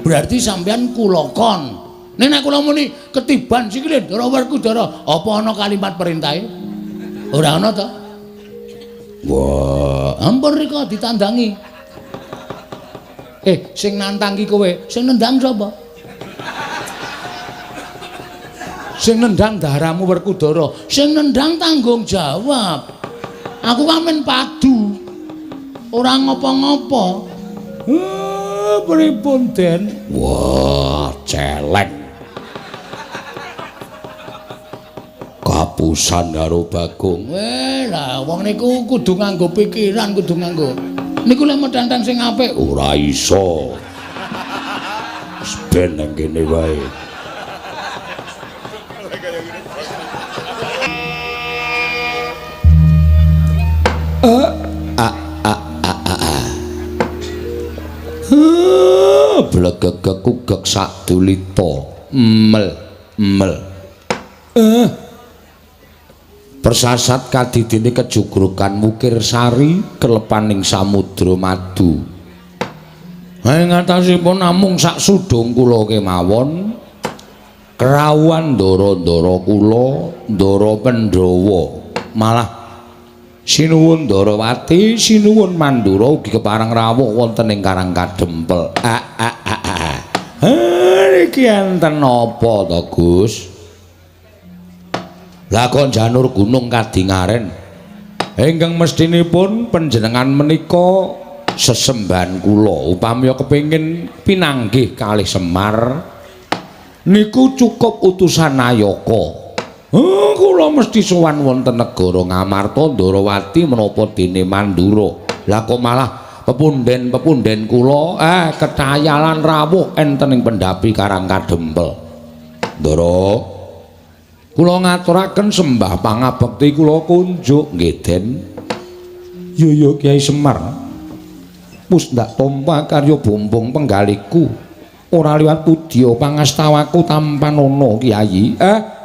Berarti sampean kula kon. Nek kula muni ketiban sikile Ndara Werkudara, apa ana kalimat perintahe? Ora ana to? Wah, ampun rika ditandangi. Sing nantang ki kowe, sing nendang sapa? Sing nendang daramu Werkudara, sing nendang tanggung jawab. Aku kamen padu. Ora ngopo-ngopo. Pripun Den? Wah, celek. Kapusan karo Bagong. Lah wong niku kudu nganggo pikiran, kudu nganggo. Niku lek medhantang sing apik ora iso. Wis ben nang kene wae. Blegegek sak dulita mel. Persasat kadidine kejugrukan Mukir Sari kelepaning samudra madu. Ing atasipun namung sak sudung kula kemawon krawuhan ndara-ndara kula, Ndara Pandhawa. Malah sinuwun Ndarawati, sinuwun Mandura ugi kepareng rawuh wonten ing Karang Kadempel. Iki enten napa to, Gus? Lah kok janur gunung kadingaren. Ingkang mestinipun panjenengan menika sesembahan kula upami kepengin pinanggih kalih Semar niku cukup utusan Nayaka. Kula mesti sowan wonten negara Ngamarta Ndarawati menapa dene Mandura. Lah kok malah pepunden kula ketayalan rawuh enten ing pendhapi Karang Kadempel. Ndara kula ngaturaken sembah pangabekti kula kunjuk nggih Den. Ya Kyai Semar. Wis ndak tampa karya bombong penggaliku. Ora liwat pudya pangastawaku tampan ana Kyai.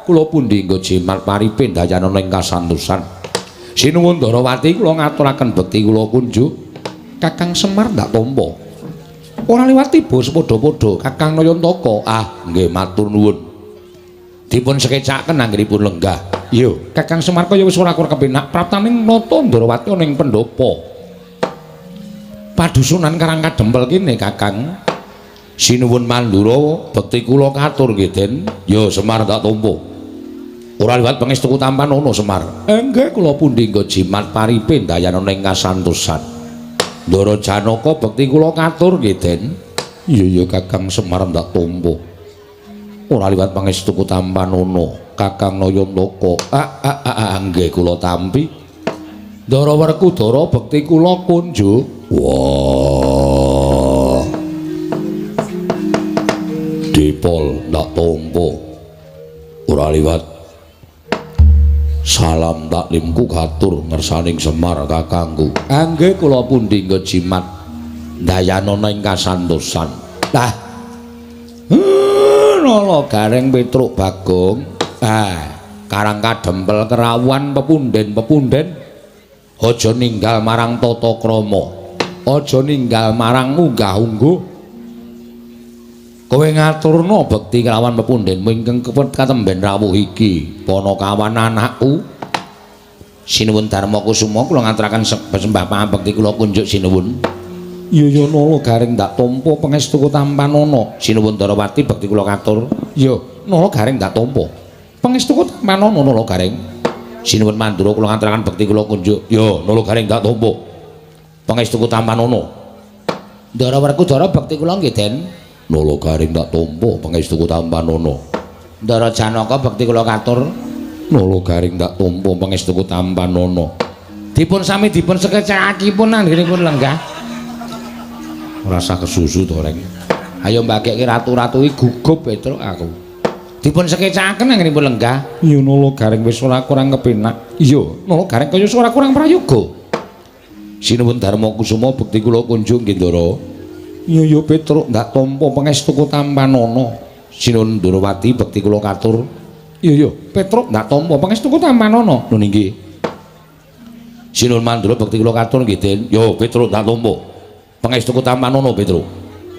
Kula pundi nggo jimat paripin dayana ing kasantosan. Sinuwun Ndarawati kula ngaturaken bekti kula kunjuk. Kakang Semar ndak tampa. Ora liwat tiba sepadha-padha Kakang Nayantaka. Nggih matur nuwun. Dipun sekecaken anggenipun lenggah. Iya, Kakang Semar kaya wis ora kepenak praptaning nata Ndarawati ana ing pendopo. Padusunan Karang Kadempel kene Kakang. Sinuwun Mandura bekti kula katur nggih Den. Ya Semar tak tampa. Ora liwat pangestuku tampan ana Semar. Nggih kula pundi nggo jimat paripin dayana ing kasantosan. Ndara Janaka bekti kula katur nggih Den. Iya Kakang Semar tak tampa. Ora liwat pangestuku tampan ana Kakang Nayantaka. Nggih kula tampi. Ndara Werkudara bekti kula kunjuk. Wah. Dipol ndak tampa. Ora liwat salam taklimku katur ngersaning Semar kakangku. Nggih kula pundi nggo jimat dayana ing kasantosan. Nala Gareng Petruk Bagong. Karang Kadempel kerawuhan pepunden. Aja ninggal marang tata krama. Aja ninggal marang unggah-ungguh. Kowe ngaturna bekti kelawan pepundhenmu ingkang katemben rawuh iki. Panakawan anakku. Sinuwun Darma Kusuma kula ngaturaken sembah pangabekti kula kunjuk sinuwun. Ya Nala Gareng ndak tampa pangestuku tampan ana. Sinuwun Ndarawati bekti kula katur. Ya Nala Gareng ndak tampa. Pangestuku tampan ana Nala Gareng. Sinuwun Mandura kula ngaturaken bekti kula kunjuk. Ya Nala Gareng ndak tampa. Pangestuku tampan ana. Ndara Werkudara bekti kula nggih Den. Nala Gareng ndak tampa pangestuku tampan ana. Ndara Janaka bekti kula katur. Nala Gareng ndak tampa pangestuku tampan ana. Dipun sami dipun sekecakipun anggenipun lenggah. Rasa kesusu to Reng. Ayo mbakekke ratu-ratu iki gugup Petruk aku. Dipun sekecaken anggenipun lenggah. Ya Nala Gareng wis ora kurang kepenak. Iya, Nala Gareng kaya ora kurang prayoga. Sinuwun Darma Kusuma bekti kula kunjuk nggih Ndara. Iya Petruk ndak tampa pangestuku tampan ana. Sinuwun Ndarawati bekti kula katur. Iya Petruk ndak tampa pangestuku tampan ana. Lho nggih. Sinuwun Mandura bekti kula katur nggih Den. Yo Petruk ndak tampa pangestuku tampan ana Petruk.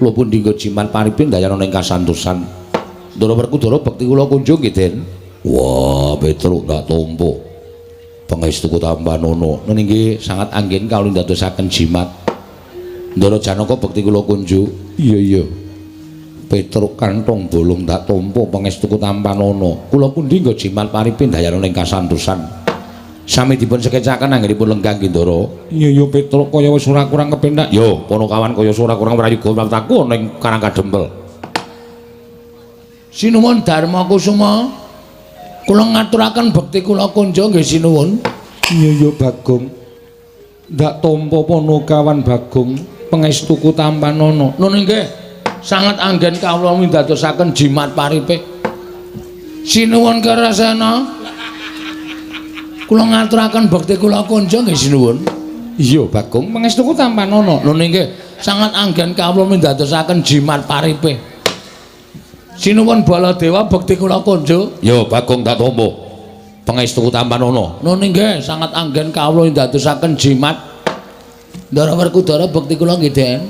kula pun dinggo jimat paripin dayana ing kasantosan. Ndara Werkudara bekti kula kunjung nggih, Den. Wah, Petruk ndak tompo. Pangestuku Tambanono. Nggih sangat anggen kawula ndadosaken jimat. Ndara Janaka bekti kula kunjung. Iya. Petruk kantong bolong ndak tompo pangestuku Tambanono. Kula pun dinggo jimat paripin dayana ing kasantosan. Sami dipun sekecaken anggenipun lenggang Ndara. Iya Petruk kaya wis ora kurang kepenak. Yo, Ponokawan kaya ora kurang prayoga wektaku ana ing Karangkadempel. Sinuwun Darma Kusuma. Kula ngaturaken bekti kula kunjung nggih sinuwun. Iya Bagong. Ndak tampa Ponokawan Bagong pangestuku Tambanono. Nun nggih. Sangat anggen kawula mindadosaken jimat paripik. Sinuwun Karasena. Kula ngaturaken bekti kula kunjung nggih sinuwun. Iya Bagong pangestuku Tambanono. Lho nggih sangat anggen kawula mindadosaken jimat paripik. Sinuwun Baladewa bekti kula kunjung. Ya Bagong tak tampa. Pangestuku Tambanono. Lho nggih sangat anggen kawula mindadosaken jimat. Ndara Werkudara bekti kula nggih Den.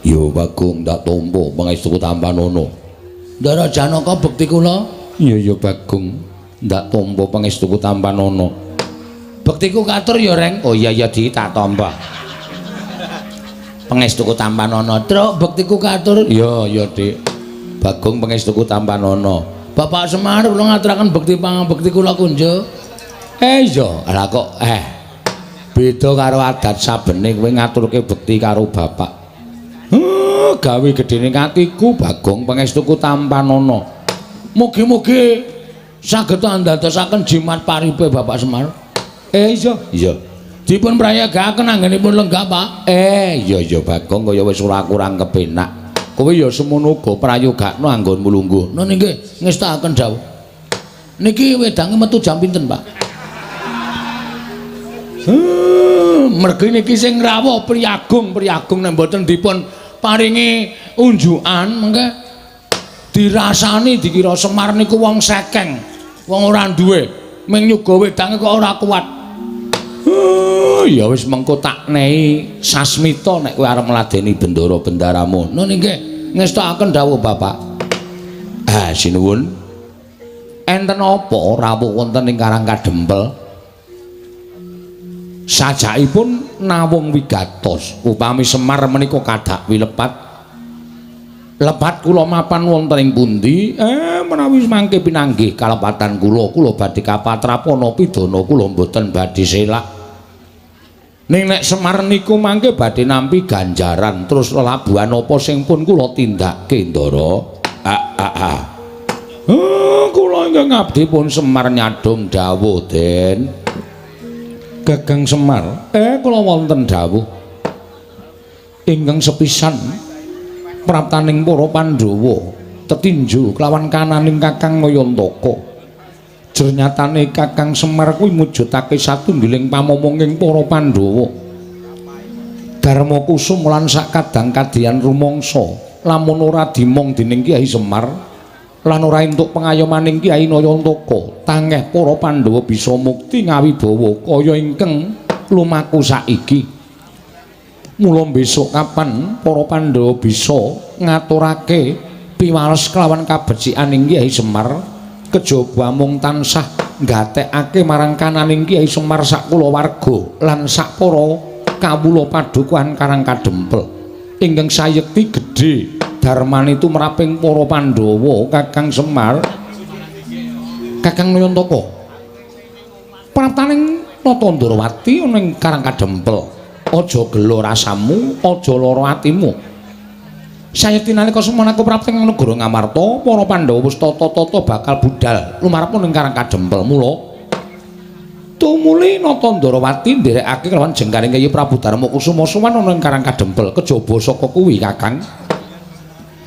Ya Bagong tak tampa pangestuku Tambanono. Ndara Janaka bekti kula. Iya Bagong ndak tampa pangestuku Tambanono. Bektiku katur ya Reng. Oh iya Di tak tampa. Pangestuku Tambanono. Truk bektiku katur. Ya Dik. Bagong pangestuku Tambanono. Bapak Semar kula ngaturaken bekti kula kunjung. Iya, lha kok beda karo adat sabene kowe ngaturke bekti karo bapak. Gawe gedene katiku Bagong pangestuku Tambanono. Mugi-mugi saged andadosaken jimat paripe Bapak Semar. Iya. Dipun prayagaken anggenipun lenggah, Pak. Iya Bagong kaya wis ora kurang kepenak. Kowe ya semono uga prayogakno anggonmu lungguh. Nun nggih, ngestakaken dawuh. Niki wedange metu jam pinten, Pak? Mergi niki sing rawuh priyagung nek mboten dipun paringi unjukan mengke dirasani dikira Semar niku wong sekeng, wong ora duwe. Ming nyuga wedange kok ora kuat. Ya wis mengko tak nehi sasmita nek kowe arep meladeni bendara-bendaramu. Nun nggih, ngestakaken dawuh Bapak. Sinuwun. Enten apa rawuh wonten ing Karangkadempel? Sajakipun nawung wigatos upami Semar menika kadak wilepat. Lepat kula mapan wonten ing pundi? Menawi mangke pinanggih kalepatan kula badhe kapatrapana pidana kula mboten badhe selak. Ning nek Semar niku mangke badhe nampi ganjaran terus lelabuhan apa sing pun kula tindakke Ndara. Kula ingkang ngabdi pun Semar nyadong dawuh Den. Gagang Semar, kula wonten dawuh ingkang sepisan praptaning para Pandhawa tetinju kelawan kananing Kakang Nayantaka. Jernyatane Kakang Semar kuwi mujudake satunggiling pamomonging para Pandhawa. Darma Kusum lan sakadang kadhiyan rumangsa lamun ora dimong dening Kyai Semar lan ora entuk pengayomaning Kyai Nayantaka, tangeh para Pandhawa bisa mukti ngawibawa kaya ingkang lumaku saiki. Mula besok kapan para Pandhawa bisa ngaturake piwales kelawan kabecikan ing Kyai Semar, kejaba mung tansah nggatekake marang kananing Kyai Semar sak kulawarga lan sak para kawula padukuhan Karangkadempel ingkang sayekti gedhe darmane tumraping para Pandhawa. Kakang Semar, Kakang Nayantaka, praptaning Natandrawati ana ing Karangkadempel. Aja gelo rasamu, aja lara atimu. Sayekti nalika semana kaprapting negara Ngamarta, para Pandhawa wis tata-tata bakal budal lumarep ning Karangkadempel. Mula tumuli Natandrawati nderekake kelawan jengkaring Kyai Prabu Darma Kusuma sowan ana ing Karangkadempel. Kejaba saka kuwi, Kakang,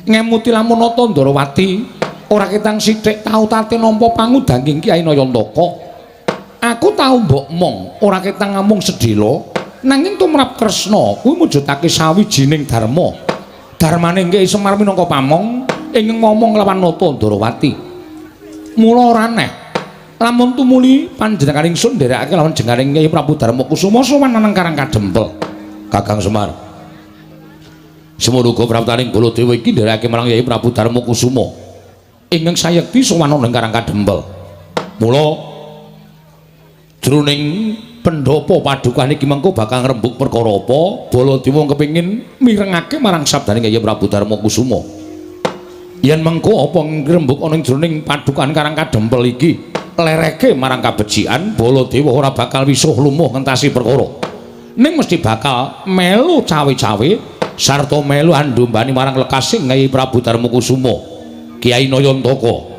ngemuti lamun Natandrawati ora ketang sithik tau tate nampa pangudanging Kyai Nayantaka. Aku tau mbok mong ora ketang ngamung sedhela. Nanging tumrap Kresna kuwi mujudake sawijining dharma. Darmane Kyai Semar minangka pamong ingkang ngomong lawan Natandrawati. Mula ora aneh lamun tumuli panjenengan ingsun nderekake lawan jengkaring Kyai Prabu Darma Kusuma sowan nang Karangkadempel. Kakang Semar, Semono uga praptaning Baladewa iki ndereke marang Yai Prabu Darma Kusuma ingkang sayekti sowan ing Karang Kadempel. Mula jroning pendhapa padukan iki mengko bakal ngrembug perkara apa Baladewa kepengin mirengake marang sabdaning Yai Prabu Darma Kusuma. Yen mengko apa ngrembug ana ing jroning padukan Karang Kadempel iki lereke marang kabecikan, Baladewa ora bakal wisuh lumuh ngentasi perkara. Ning mesti bakal melu cawe-cawe sarta melu andombani marang lekasing Yai Prabu Darma Kusuma, Kyai Nayantaka.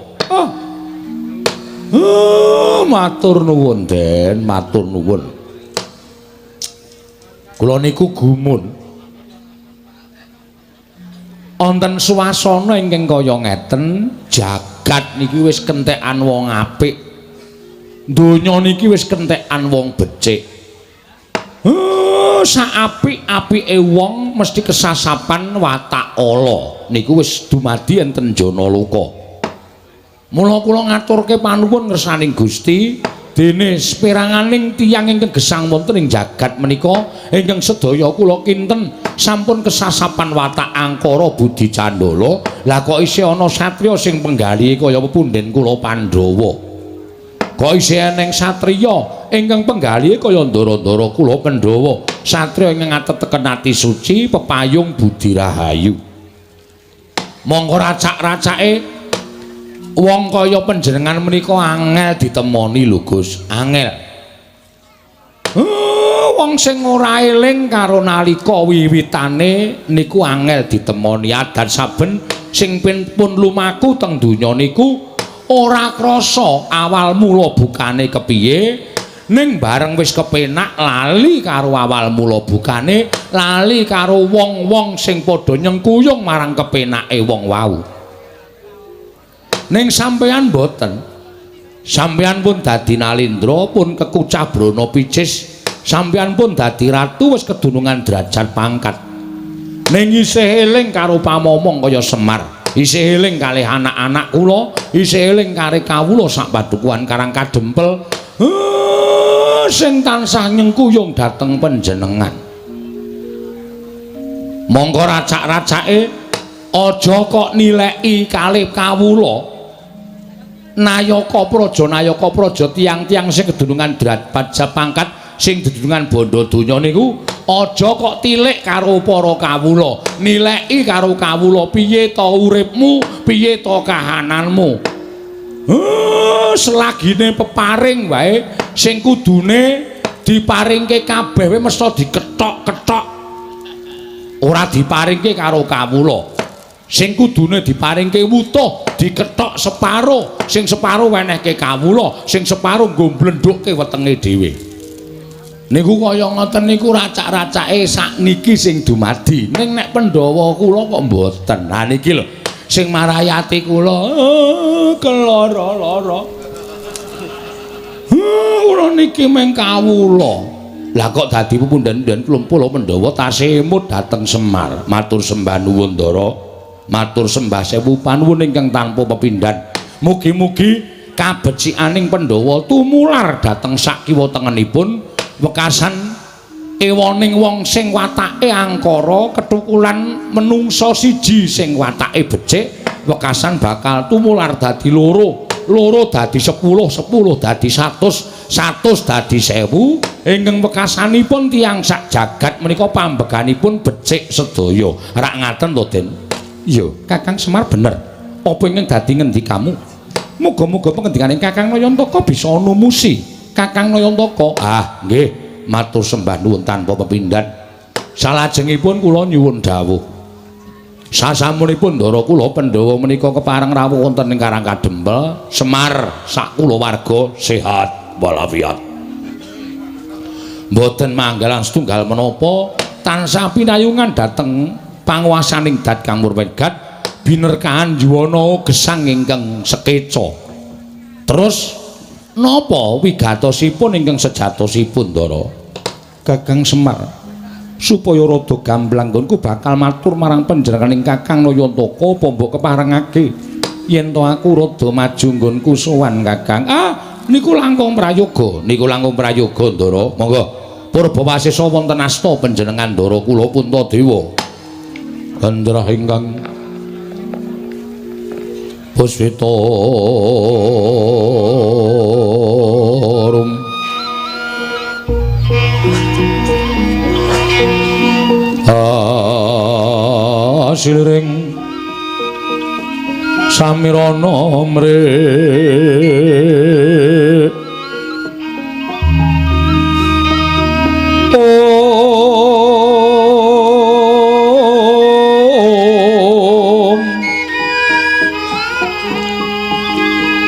Matur nuwun, Den, matur nuwun. Kula niku gumun wonten swasana ingkang kaya ngeten, jagat niki wis kentekan wong apik. Donya niki wis kentekan wong becik. Saapik-apike wong mesti kesasapan watak ala. Niku wis dumadi enten Janaloka. Mula kula ngaturke panuwun ngersaning Gusti dene speranganing tiyang ingkang gesang wonten ing jagat menika ingkang sedaya kula kinten sampun kesasapan watak angkara budi candala. Lah kok isih ana satriya sing penggali kaya pepunden kula Pandhawa. Kok isih eneng satriya ingkang penggali kaya ndara-ndara kula Pandhawa. Satriya ingkang ateteken ati suci, pepayung budi rahayu. Monggo racak-racake wong kaya panjenengan menika angel ditemoni lho Gus, angel. Wong sing ora eling karo nalika wiwitane niku angel ditemoni. Adan saben sing pun lumaku teng donya niku ora krasa awal mula bukane kepiye, ning bareng wis kepenak lali karo awal mula bukane, lali karo wong-wong sing padha nyengkuyung marang kepenake wong wau. Ning sampeyan boten. Sampeyan pun dadi Nalindra, pun kekucah Brana Picis, sampeyan pun dadi ratu wis kedunungan derajat pangkat. Ning isih eling karo pamomong kaya Semar, isih eling kalih anak-anak kula, isih eling karo kawula sak padukuhan Karang Kadempel sing tansah nyengkuyung dhateng panjenengan. Monggo racak-racake aja kok nileki kalih kawula. Nayaka praja tiang-tiang sing kedunungan derajat pangkat sing dedunungan bondo donya niku aja kok tilik karo para kawula, nileki karo kawula piye ta uripmu, piye ta kahananmu. Selagine peparing wae sing kudune diparingke kabeh mesti diketok-ketok. Ora diparingke karo kawula. Sing kudune diparingke wutuh diketok separo, sing separo wenehke kawula, sing separo nggo mblendhukke wetenge dhewe. Niku kaya ngoten niku racak-racake sakniki sing dumadi. Ning nek Pandhawa kula kok mboten. Lah niki lho sing marayati kula kelara-lara. Kula niki meng kawula. Lah kok dadi pepundhen-pundhen Pulo Pandhawa tasih emut dhateng Semar. Matur sembah nuwun Ndara. Matur sembah sewu panuwun ingkang tanpa pepindhan. Mugi-mugi kabecikaning Pandhawa tumular dhateng sakiwa tengenipun wekasan ewoning wong sing watake angkara ketukulan menungsa siji sing watake becik wekasan bakal tumular dadi loro dadi 10 dadi 100 dadi 1000 ingkang wekasanipun tiyang sak jagat menika pambeganipun becik sedaya. Rak ngaten to Den. Iya, Kakang Semar bener. Apa ingkang dadi ngendikamu? Muga-muga pangendikaning Kakang Nayantaka bisa numusi. Kakang Nayantaka. Nggih, matur sembah nuwun tanpa pepindhan. Salajengipun kula nyuwun dawuh. Sasampunipun Ndara kula Pandhawa menika kepareng rawuh wonten ing Karang Kadempel, Semar sak kulawarga sehat walafiat. Mboten manggalan setunggal menapa tansah pinayungan dhateng panguwasaning Dat Kang Murwegat binerkahan juwana gesang ingkang sekeca. Terus napa wigatosipun ingkang sejatosipun Ndara? Kakang Semar supaya rada gamblang nggonku bakal matur marang panjenenganing Kakang Nayantaka apa mbok keparengake yen to aku rada maju nggonku sowan Kakang. Niku langkung prayoga, Ndara. Monggo Purbawasesa wonten asta panjenengan Ndara kula Puntadewa. Gandrah ingkang Puspita rum asiring samirana mrih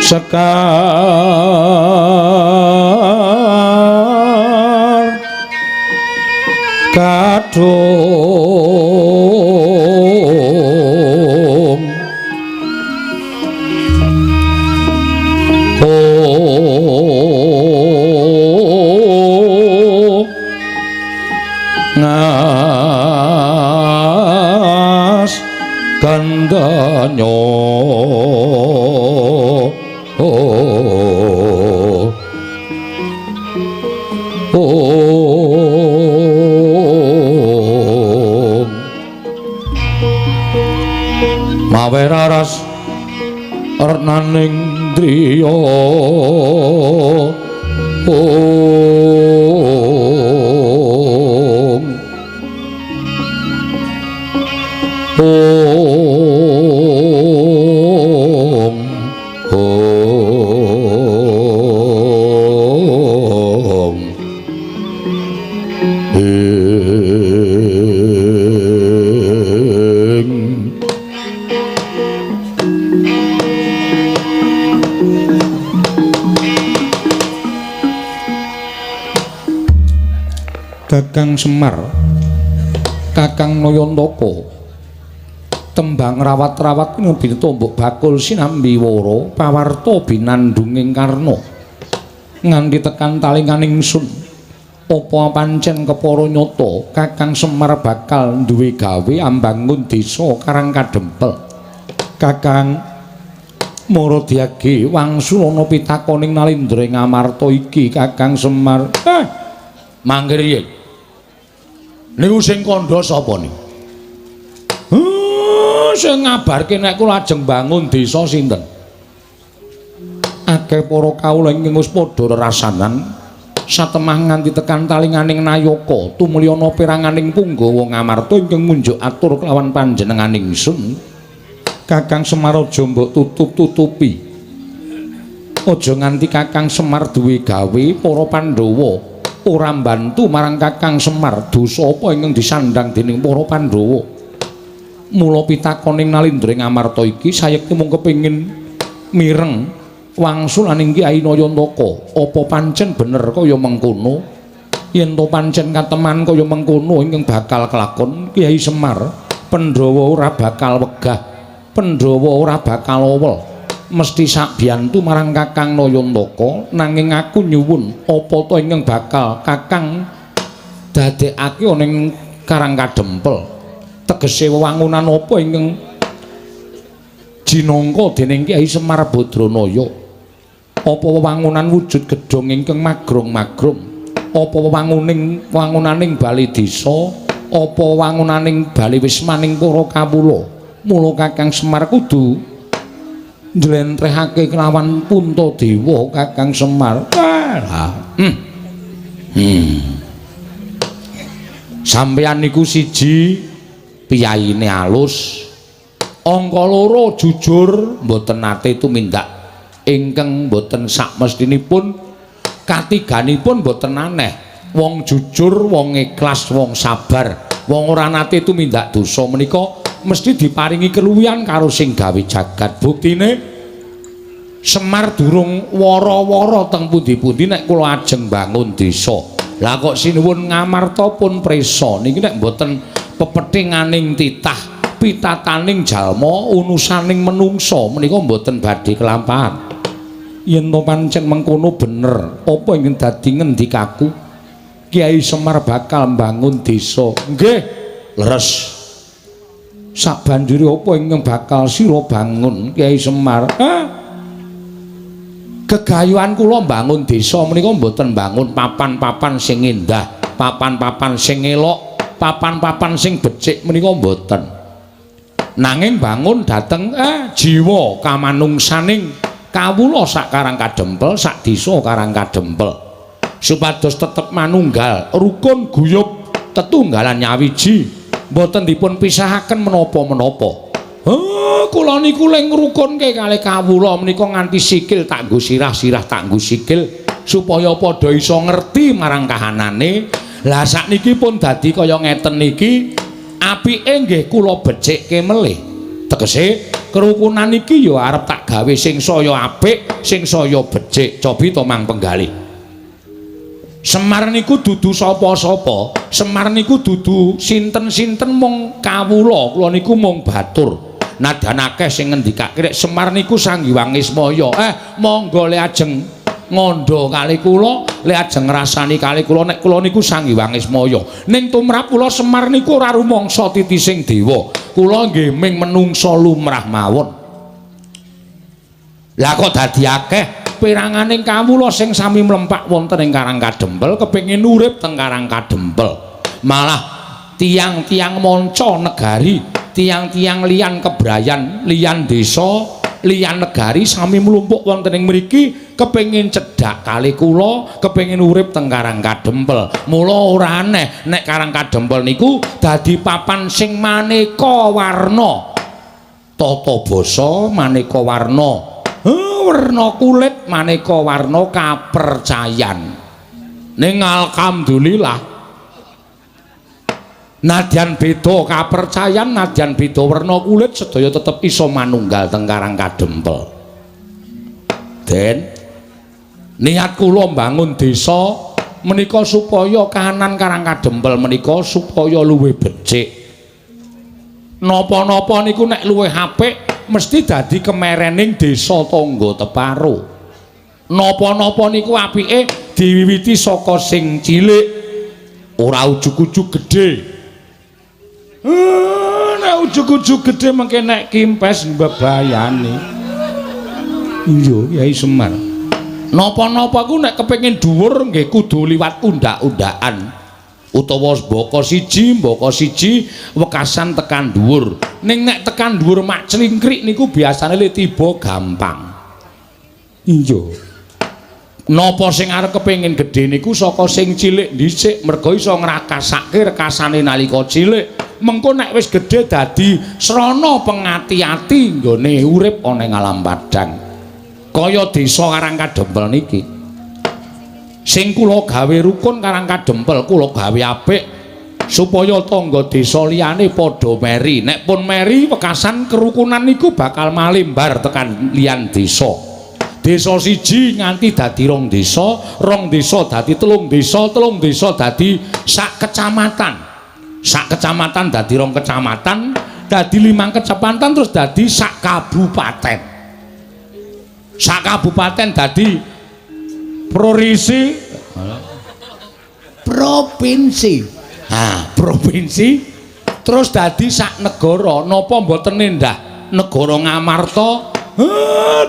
sekar kadung ngas kandanyo mawe raras renaning driya Kakang Semar, Kakang Nayantaka, tembang rawat-rawat ngebi tombok bakul sinambi wara pawarta binandunging karna nganti tekan talinganing sun. Apa pancen kepara nyata Kakang Semar bakal duwe gawe ambangun desa Karang Kadempel. Kakang Maradyagi wangsulana pitakoning Nalindra ing Amarta iki Kakang Semar. Mangke riyen niku sing kandha sapa niku? Sing ngabarke nek kula lajeng bangun desa sinten? Akeh para kawula ingkang wis padha rerasanan satemah nganti tekan talinganing Nayaka tumulyana piranganing Punggawa Ngamarta ingkang munjuk atur kelawan panjenenganing sun. Kakang Semar aja mbok tutup-tutupi. Aja nganti Kakang Semar duwe gawe para Pandhawa ora mbantu marang Kakang Semar dosa apa ingkang disandang dening para Pandhawa. Mula pitakoning Nalindra ing Amarta iki sayekti mung kepengin mireng wangsulaning Kyai Nayantaka. Apa pancen bener kaya mengkono? Yen to pancen kateman kaya mengkono ingkang bakal kelakon, Kyai Semar Pandhawa ora bakal wegah, Pandhawa ora bakal owel. Mesti sakbiyantu marang Kakang Nayantaka, nanging aku nyuwun apa to ingkang bakal Kakang dadekake ana ing Karang Kadempel. Tegese wewangunan apa ingkang jinangka dening Kyai Semar Badranaya? Apa wewangunan wujud gedhong ingkang magrong-magrong? Apa wangunaning bali desa? Apa wangunaning bali wismaning para kawula? Mula Kakang Semar kudu njlentrehake kelawan Puntadewa Kakang Semar. Sampeyan niku siji piyaine alus, angka loro jujur mboten nate tumindak ingkang mboten sakmestinipun, katiganipun mboten aneh. Wong jujur, wong ikhlas, wong sabar, wong ora nate tumindak dosa menika mesti diparingi keluwihan karo sing gawe jagat. Buktine Semar durung wara-wara teng pundi-pundi nek kula ajeng bangun desa. Lah kok sinuwun Ngamarta pun prisa niki nek mboten pepethinganing titah pitataning jalma unusaning menungsa menika mboten badhe kelampahan. Yen to pancen mengkono bener apa ingkang dadi ngendikaku Kyai Semar bakal mbangun desa. Nggih, leres. Sabanjure apa ingkang bakal sira bangun Kyai Semar? Gegayuhan kula mbangun desa menika mboten mbangun papan-papan sing indah, papan-papan sing elok, papan-papan sing becik menika mboten. nanging bangun dhateng jiwa kamanungsaning kawula sak Karang Kadempel sak desa Karang Kadempel supados tetep manunggal rukun guyub tetunggalan nyawiji mboten dipun pisahaken menapa-menapa. Kula niku leng ngrukunke kalih kawula menika nganti sikil tak nggo sirah-sirah tak nggo sikil supaya padha iso ngerti marang kahanane. Lah sakniki pun dadi kaya ngeten niki apike nggih kula becikke melih. Tegese kerukunan iki ya arep tak gawe sing saya apik, sing saya becik. Cobi to Mang Penggalih. Semar niku dudu sapa-sapa. Semar niku dudu sinten-sinten mung kawula. Kula niku mung batur. Nadyan akeh sing ngendikake nek Semar niku Sanghyang Ismaya. Monggo le ajeng ngondo kali kula, le ajeng ngrasani kali kula nek kula niku Sanghyang Ismaya. Ning tumrap kula Semar niku ora rumangsa titising dewa. Kula nggih ming menungsa lumrah mawon. Lah kok dadi akeh piranganing kawula sing sami mlempak wonten ing Karang Kadempel kepengin urip teng Karang Kadempel. Malah tiang-tiang manca negari, tiang-tiang liyan kebrayan, liyan desa, liyan negari sami mlumpuk wonten ing mriki kepengin cedhak kali kula, kepengin urip teng Karang Kadempel. Mula ora aneh nek Karang Kadempel niku dadi papan sing maneka warna. Tata basa maneka warna. Werna kulit maneka warna kapercayan. Ning alhamdulillah nadyan beda kapercayan, nadyan beda werna kulit sedaya tetep iso manunggal teng Karang Kadempel. Den niat kula mbangun desa menika supaya kahanan Karang Kadempel menika supaya luwih becik. Napa-napa niku nek luwih apik mesti dadi kemerening desa tangga teparo. Napa-napa niku apike diwiwiti saka sing cilik, ora ujug-ujug gedhe. Nek ujug-ujug gedhe mengke nek kimpes mbebayani. Iya, Kyai Semar. Napa-napa ku nek kepengin dhuwur nggih kudu liwat undak-undakan. Utawa mbaka siji wekasan tekan dhuwur. Ning nek tekan dhuwur mak clingkrik niku biasane le tiba gampang. Iya. Napa sing arep kepengin gedhe niku saka sing cilik dhisik merga iso ngrakasake rekasane nalika cilik. Mengko nek wis gedhe dadi srana pengati-ati nggone urip ana ing alam padang. Kaya desa Karang Kadempel niki. Sing kula gawe rukun Karang Kadempel kula gawe apik supaya tangga desa liyane padha meri. Nek pun meri wekasan kerukunan niku bakal malimbar tekan liyan desa. Desa siji nganti dadi rong desa dadi telung desa dadi sak kecamatan. Sak kecamatan dadi rong kecamatan, dadi 5 kecamatan terus dadi sak kabupaten. Sak kabupaten dadi provinsi. Provinsi terus dadi sak negara. Napa mboten endah negara Ngamarta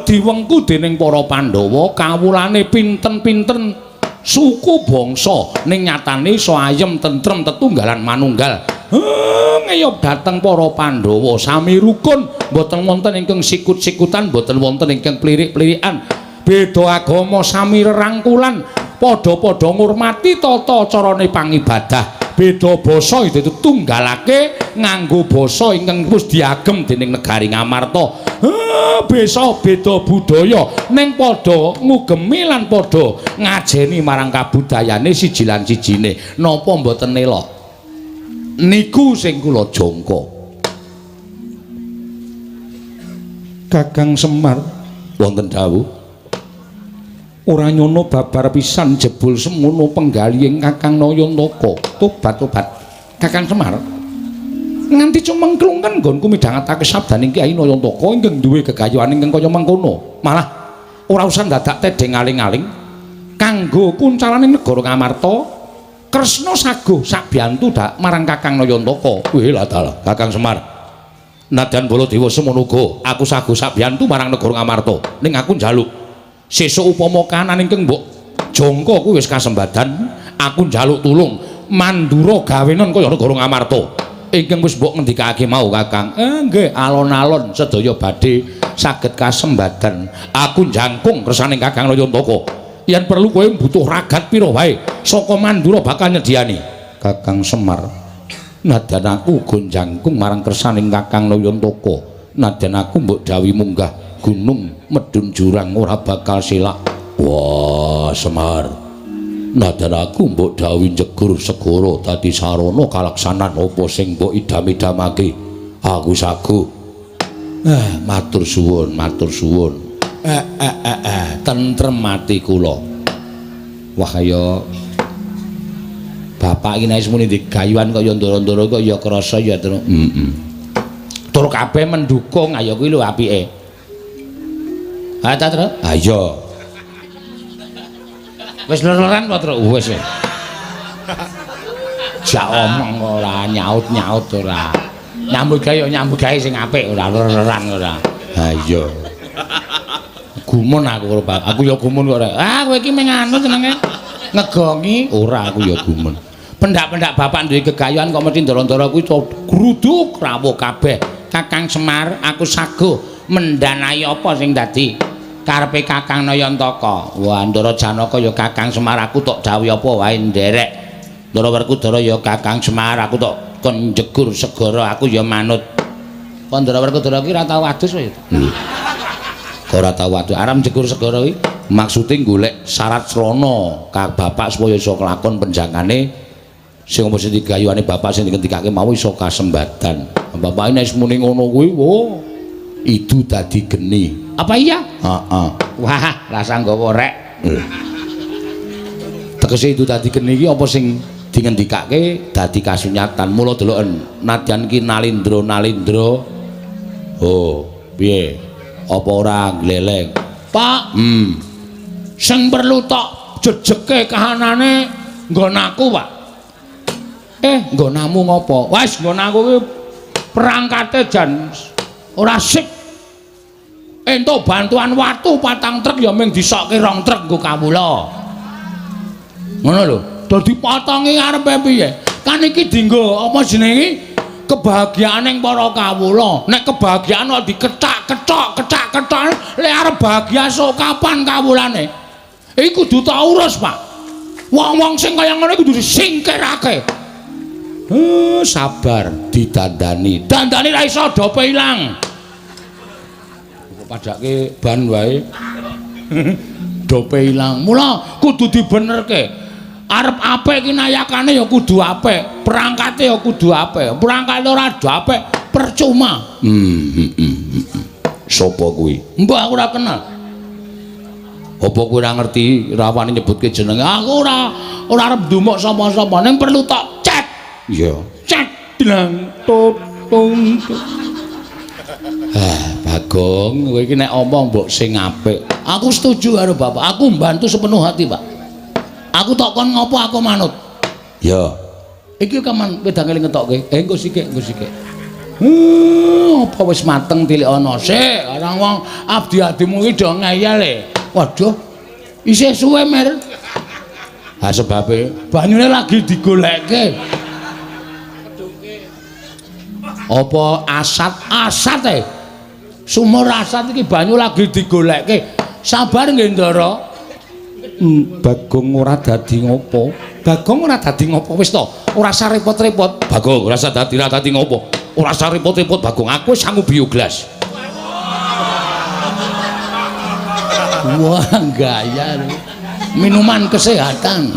diwengku dening para Pandhawa kawulane pinten-pinten suku bangsa ning nyatane iso ayem tentrem tetunggalan manunggal. Ngeyop dateng para Pandhawa sami rukun, mboten wonten ingkang sikut-sikutan, mboten wonten ingkang plirik-plirikan. Beda agama sami rerangkulan, padha-padha ngurmati tata carane pangibadah. Beda basa itu tunggalake nganggo basa ingkang wis diagem dening negari Ngamarta. Beda budaya ning padha ngugemi lan padha ngajeni marang kabudayane siji lan sijine. Napa mboten elok? Niku sing kula jangka. Kakang Semar wonten dawuh ora nyono babar pisan jebul semono penggalihing Kakang Nayantaka. Tobat Kakang Semar nganti cumengklung kan nggonku midhangetake sabdaning Kyai Nayantaka ingkang duwe gegayuhan ingkang kaya mangkono. Malah ora usah dadak tedeng aling-aling kanggo kuncalaning negara Ngamarta. Kresna saguh sakbiyantu dak marang Kakang Nayantaka. Weh lah dalah Kakang Semar. Nadyan Baladewa semono uga aku saguh sakbiyantu marang negara Ngamarta. Ning aku njaluk sesuk upama kahanan ingkang mbok jangka kuwi wis kasembadan, aku njaluk tulung mandura gawenan kaya negara Ngamarta. ingkang wis mbok ngendikake mau Kakang. Nggih, alon-alon sedaya badhe saged kasembadan. Aku jangkung kersaning Kakang Nayantaka. Yen perlu kowe butuh ragat pira wae saka Mandura bakal nyediani. Kakang Semar, nadyan aku uga jangkung marang kersaning Kakang Nayantaka. Nadyan aku mbok dawuhi munggah gunung medun jurang ora bakal silak. Wah, Semar. Nadyan aku mbok dawuhi jegur segara dadi sarana kalaksanan apa sing mbok idam-idamake. Aku sagu. Matur suwun, matur suwun. Tentrem mati kula. Wah kaya bapak iki nek semune digayuhan kaya ndara-ndara kok ya krasa ya terus. Tur kabeh mendukung ayo kuwi lho apike. Ha ta, Tru? Ha iya. Wis lereran apa, Tru? Wis. Jak omong ora nyaut-nyaut ora. Nyambut gawe nyambut gawe sing apik ora lereran ora. Ha iya. Gumun aku karo Pak. Aku ya gumun kok rek. Kowe iki meng anu jenenge ngegongi ora aku ya gumun. Pendak-pendak bapak duwe gegayuhan kok mesti ndara-ndara kuwi gruduk rawuh kabeh. Kakang Semar, aku saguh mendanai apa sing dadi karepe Kakang Nayantaka. Wah, Ndara Janaka ya Kakang Semar, aku tok dawuh apa wae nderek. Ndara Werkudara ya Kakang Semar, aku tok kon jegur segara, aku ya manut. Kok Ndara Werkudara ki ora tau adus wae. Ora tau waduh aram jegur segara kuwi maksude golek syarat srana ka bapak supaya iso kelakon penjangane sing apa sing digayuhane bapak sing dikendikake mau iso kasembadan. Bapak nek muni ngono kuwi itu dadi geni. Apa iya? Heeh. Wah, rasa nggawa rek. Tegese itu dadi geni iki apa sing dingendikake dadi kasunyatan. Mula deloken nadyan ki nalindra. Oh, piye? Apa ora gleleng? Pak, sing perlu tok jejeke kahanane nggonaku, Pak. Nggonamu ngopo? Wis nggonaku kuwi perangkate jan ora sik. Entuk bantuan watu 4 truk ya mung disokke 2 truk nggo kawula. Ngono lho. Dadi potonge arepe piye? Kan iki dienggo apa jenenge? Kebahagiaaning para kawula. Nek kebahagiaan kok dikethak-kethok lek arep bahagia sok kapan kawulane? Iki kudu tak urus, Pak. Wong-wong sing kaya ngono kudu disingkirake. Sabar didandani. Dandani ra iso dope ilang. Padake ban wae. Dope ilang. Mula kudu dibenerke. Arep apik ki nayakane ya kudu apik, perangkate ya kudu apik. Perangkate ora apik percuma. Sopo kuwi? Mbah aku ora kenal. Apa kowe ora ngerti rawani nyebutke jenenge? Aku ora arep ndumuk sapa-sapa, ning perlu tok cet. Iya. Cet dilang tung. Bagong, kowe iki nek omong mbok sing apik. Aku setuju karo Bapak. Aku mbantu sepenuh hati, Pak. Aku tok kon ngopo aku manut. Ya. Iki kaman wedange ngetokke. Engko sithik. Apa wis mateng tilik ana sik. Arang wong abdi-abdimu iki do ngeyel e. Waduh. Isih suwe mer. Ha sebabe banyune lagi digolekke. Apa asat e? Sumur asat iki banyu lagi digolekke. Sabar nggih, Ndara. Bagong ora dadi ngopo? Bagong ora dadi ngopo wis to? Ora usah repot-repot. Bagong ora usah dadi ngopo? Ora usah repot-repot Bagong. Aku wis sanggup bioglas. Wah, gaya. Minuman kesehatan.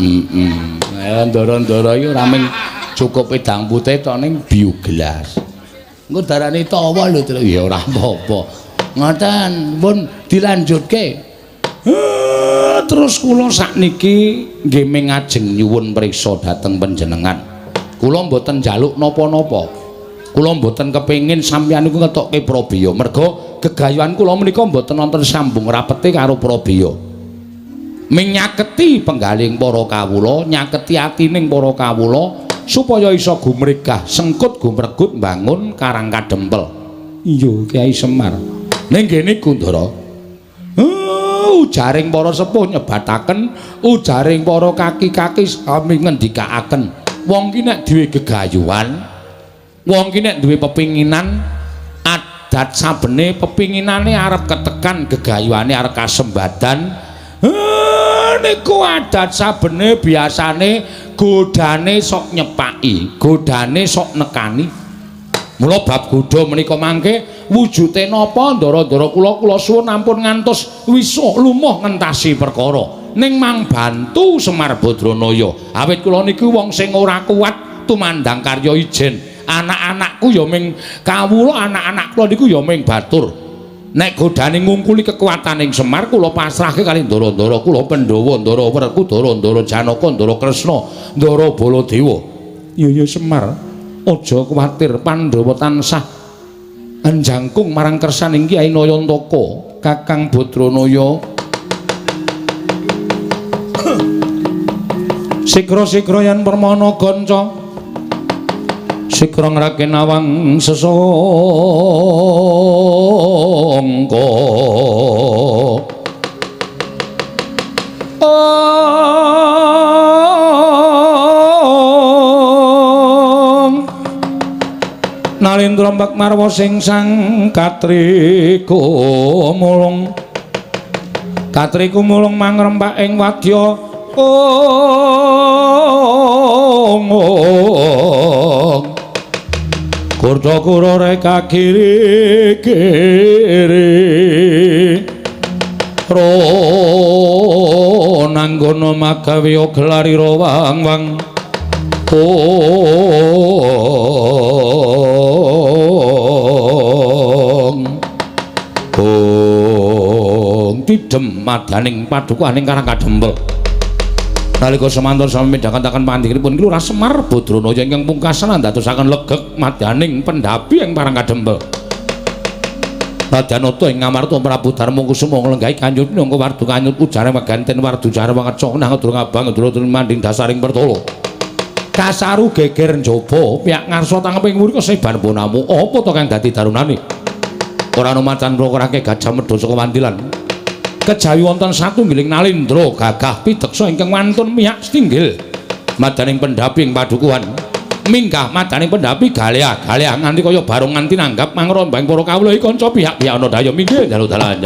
Ndara-ndara iki ora mung cukup wedang putih tok ning bioglas. Engko darane tawa lho, Tru. Ya ora apa-apa. Ngoten, pun dilanjutke. Terus kula sakniki nggih ngajeng nyuwun priksa dhateng panjenengan. Kula mboten njaluk napa-napa. Kula mboten kepengin sampeyan niku ngetokke Prabeya. Merga gegayuhan kula menika mboten wonten sambung rapete karo Prabeya. Ming nyaketi penggaling para kawula, nyaketi atining para kawula supaya isa gumregah sengkut gumregut mbangun Karang Kadempel. Iya, Kyai Semar. Ning kene Kundara. Ujaring para sepuh nyebataken, ujaring para kaki-kaki sami ngendikaaken, wong ki nek duwe gegayuhan Wong ki nek duwe pepinginan adat sabene pepinginane arep ketekan gegayuane arep kasembadan niku adat sabene biasane godane sok nyepaki godane sok nekani mula bab godha menika mangke wujute napa ndara-ndara kula suwun ampun ngantos wisuh lumuh ngentasi perkara ning mang bantu Semar Badranaya awit kula niku wong sing ora kuat tumandang karya ijen anak-anakku ya ming kawula anak-anak kula niku ya ming batur nek godane ngungkuli kekuataning Semar kula pasrahke kali ndara-ndara kula Pandhawa ndara Werku ndara Janaka ndara Kresna ndara Baladewa ya Semar aja kuwatir Pandhawa tansah anjangkung marang kersaning Kyai Nayantaka Kakang Badranaya sikra-sikra yen permana ganca sikra ngraken awang sesangka Nalendra mbak marwa sing sang katriku mulung mangrembak ing wadya Kurda-kura reka kiri-kiri ro nanggono magawe gelari wang-wang didem madaning padukaning Karang Kadempel nalika semanten sami midhangaken pandhiripun Lurah Semar Badranaya ingkang pungkasan ndadosaken legek madaning pendhapi ing Karang Kadempel Radanata ing ngamarta Prabu Darmakusuma nglenggahi kanyut nangka wardu kanyut ujare meganten wardu jare wangeca nang durung abang durung manding dasaring pertolo kasaru geger njaba pihak ngarsa tangeping wuri keseban ponamu apa to kang dadi darunane ora ana macan prokorake gajah medha saka wandilan kejawi wonten satunggiling nalendra gagah pideksa ingkang wantun mihak setinggil madaning pendhapi ing padukuhan minggah madaning pendhapi galea nganti kaya barung nganti nanggap mangrombang para kawula kanca pihak-pihak ana daya minggih njaluk dalan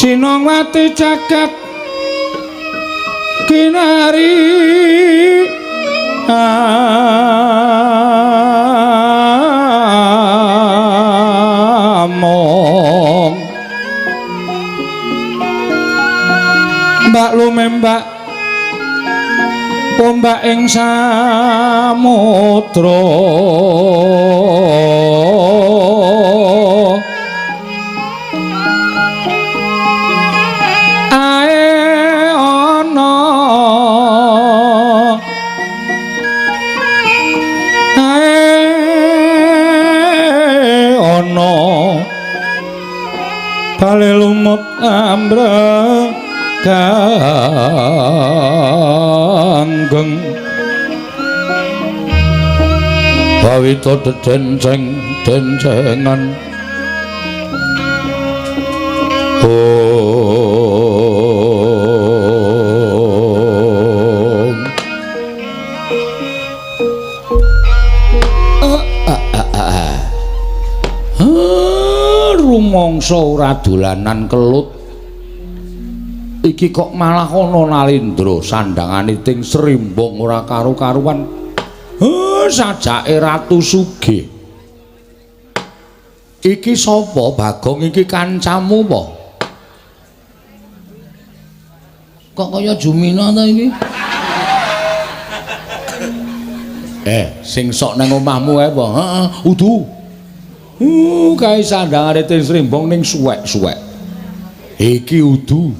Sinongwati jagat kinari among mbak lumembak ombak ing samudra bale lumut ambreganggeng bawita denceng-dencengan rumangsa ora dolanan kelut iki kok malah ana Nalindra sandhangane ting Srimbang ora karo-karuan sajake Ratu Sugih iki sapa Bagong iki kancamu apa kok kaya Jumina ta iki sing sok nang omahmu ae apa heeh udu kae sandhangane ting Srimbang ning suwek-suwek. Iki udu.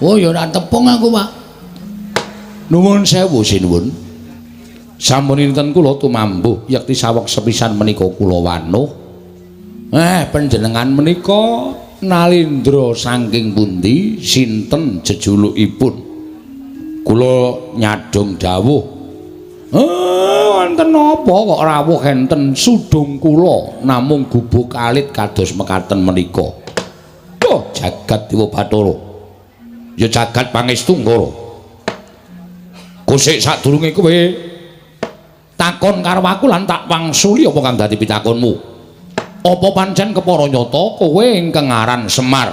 Oh ya ora tepung aku, Pak. Nuwun sewu sinuwun. Sampun kula tumambuh yekti saweg sepisan menika kula wanuh. Panjenengan menika Nalindra saking pundi? Sinten jejulukipun? Kula nyadong dawuh. Wonten napa kok rawuh enten sudung kula namung gubuk alit kados mekaten menika. Oh, jagat Dewa Bathara. Ya jagat pangestu Nggara. Kusik sadurunge kowe takon karo aku lan tak wangsuli apa kang dadi pitakonmu. Apa pancen kepara nyata kowe ingkang aran Semar?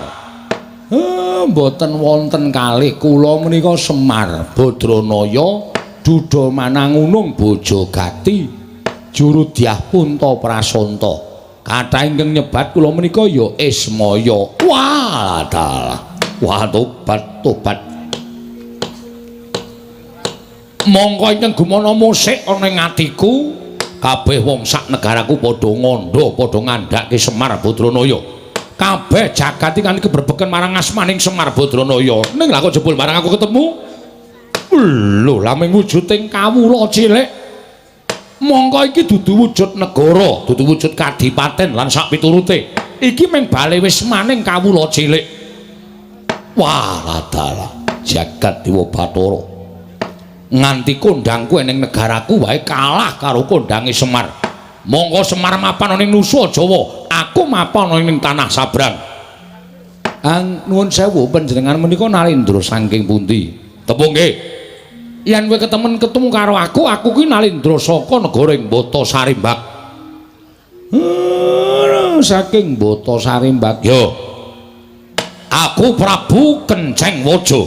Mboten wonten kalih kula menika Semar Badranaya Duda Manangunung Bojogati Jurudyah Punta Prasanta kathah ingkang nyebat kula menika ya Ismaya. Wah tobat mongko ingkang gumana musik ana ing atiku kabeh wong sak negaraku padha ngandha padha ngandhake Semar Badranaya kabeh jagat iki kan keberbeken marang asmaning Semar Badranaya ning lha kok jebul marang aku ketemu lho laming wujuding kawula cilik mongko iki dudu wujud negara dudu wujud kadipaten lan sak piturute iki mung bale wis maning kawula cilik wah adalah jagat Dewa Bathara nganti kondangku ning negaraku wae kalah karo kondange Semar mongko Semar mapan ning Nusa Jawa aku mapan ning tanah Sabrang nuwun sewu panjenengan menika Nalindra saking pundi tepung nggih yen kowe ketemu karo aku kuwi Nalindra saka negara ing Bata Sarimbak. Saking Bata Sarimbak. Yo. Aku Prabu Kenceng Waja.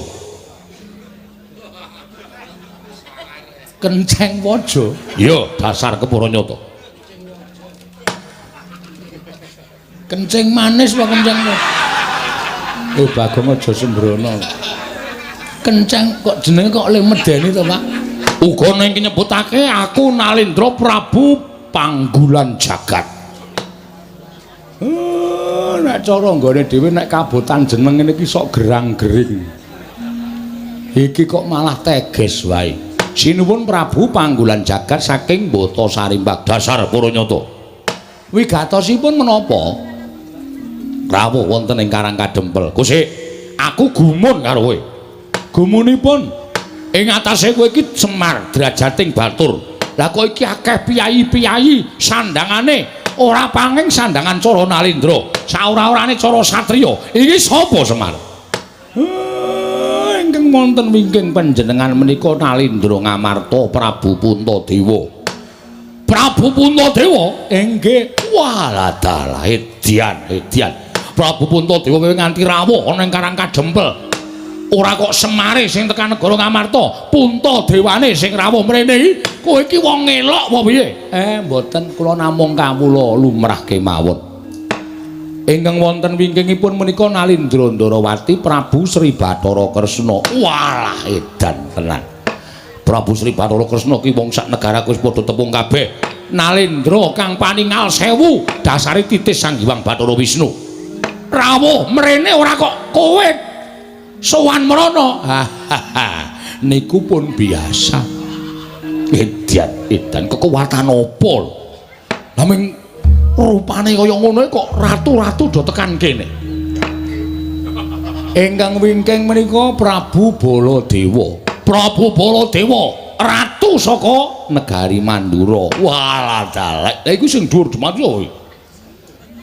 Kenceng Waja. Yo, dasar kepara nyata. Kenceng manis apa kenceng? Bagong aja sembrono. Kenceng kok jenenge kok le medeni to, Pak? Uga ning nyebutake aku Nalindra Prabu Panggulan Jagat. Nek cara nggone dhewe nek kabotan jeneng ngene iki sok gerang-gering. Iki kok malah teges wae. Sinuwun Prabu Panggulan Jagat saking Bata Sarimbak dasar para nyata. Wigatosipun menapa? Rawuh wonten ing Karang Kadempel. Kusik, aku gumun karo kowe. Gumunipun ing atase kowe iki Semar Drajating Batur. Lah kok iki akeh piyayi-piyayi sandhangane ora panging sandhangan cara Nalindra. Saora-orane cara satriya. Iki sapa Semar? Ingkang wonten wingking panjenengan menika Nalindra Ngamarta Prabu Puntadewa. Prabu Puntadewa? Inggih. Walah dalah edian. Prabu Puntadewa kowe nganti rawuh ana ing Karang Kajempel. Ora kok Semare sing tekan negara Ngamarta, Puntadewane sing rawuh mrene iki. Kowe iki wong elok apa piye? Mboten, kula namung kawula lumrah kemawon. Ingkang wonten wingkingipun menika Nalindra Ndarawati Prabu Sri Bathara Kresna. Walah edan tenan. Prabu Sri Bathara Kresna ki wong sak negara wis padha tepung kabeh. Nalindra kang paningal 1000 dasare titis Sang Hyang Bathara Wisnu. Rawuh mrene ora kok kowe sowan mrono. Niku pun biasa. Edan kekuatan apa? Naming rupane kaya ngono kok ratu-ratu do tekan kene. Ingkang wingking menika Prabu Baladewa. Prabu Baladewa ratu saka negari Mandura. Walah dalek. Lha iku sing dhuwur Demati yo.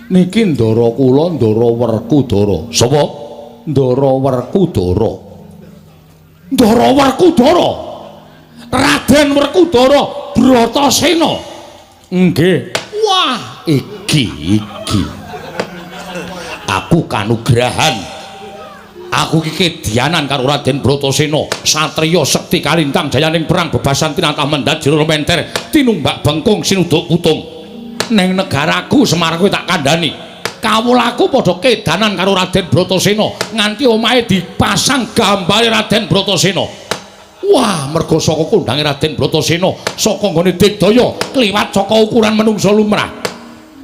Niki Ndara kula Ndara Werkudara. Sapa? Ndara Werkudara. Ndara Werkudara. Raden Werkudara Bratasena. Nggih. Wah, iki. Aku kanugrahan. Aku iki kedhianan karo Raden Bratasena, satriya sekti kalintang jayaning perang bebasan tinatah mendat jero menter tinumbak bengkung sinuduk putung. Ning negaraku Semar kuwi tak kandhani. Kawulaku padha kedanan karo Raden Bratasena nganti omahe dipasang gambare Raden Bratasena. Wah, mergo saka kondange Raden Bratasena saka nggone Digdaya kliwat saka ukuran menungsa lumrah.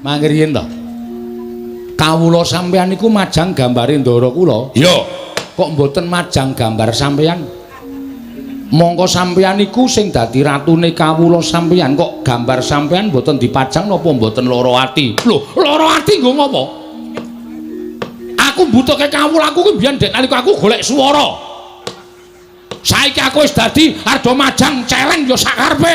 Mangke riyen to. Kawula sampeyan niku majang gambare ndara kula. Iya. Kok mboten majang gambar sampeyan? Mongko sampeyan niku sing dadi ratune kawula sampeyan kok gambar sampeyan mboten dipajang napa mboten lara ati? Lho, lara ati nggo ngopo? Aku mbutuhke kawulaku kuwi biyen dek nalika aku golek swara. Saiki aku wis dadi arep majang celeng ya sakarepe.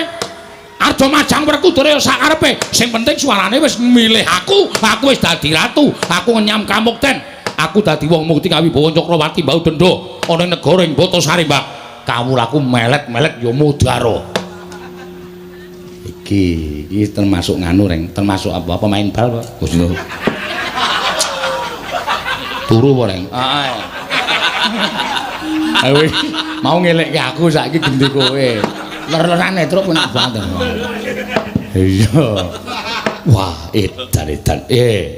Arep majang Werkudara ya sakarepe. Sing penting suarane wis milih aku wis dadi ratu. Aku ngenyam kamukten. Aku dadi wong mukti kawibawa Cakrawati Mbau Denda ana ing negara ing Batasari, Mbak. Kawulaku melet-melet ya mudhara. Iki termasuk nganu reng, termasuk apa pemain bal, Pak. Turu apa reng? Awe mau ngelekke aku saiki gendhe kowe. Ler-lerane truk enak banget. Iya. Wah, edan.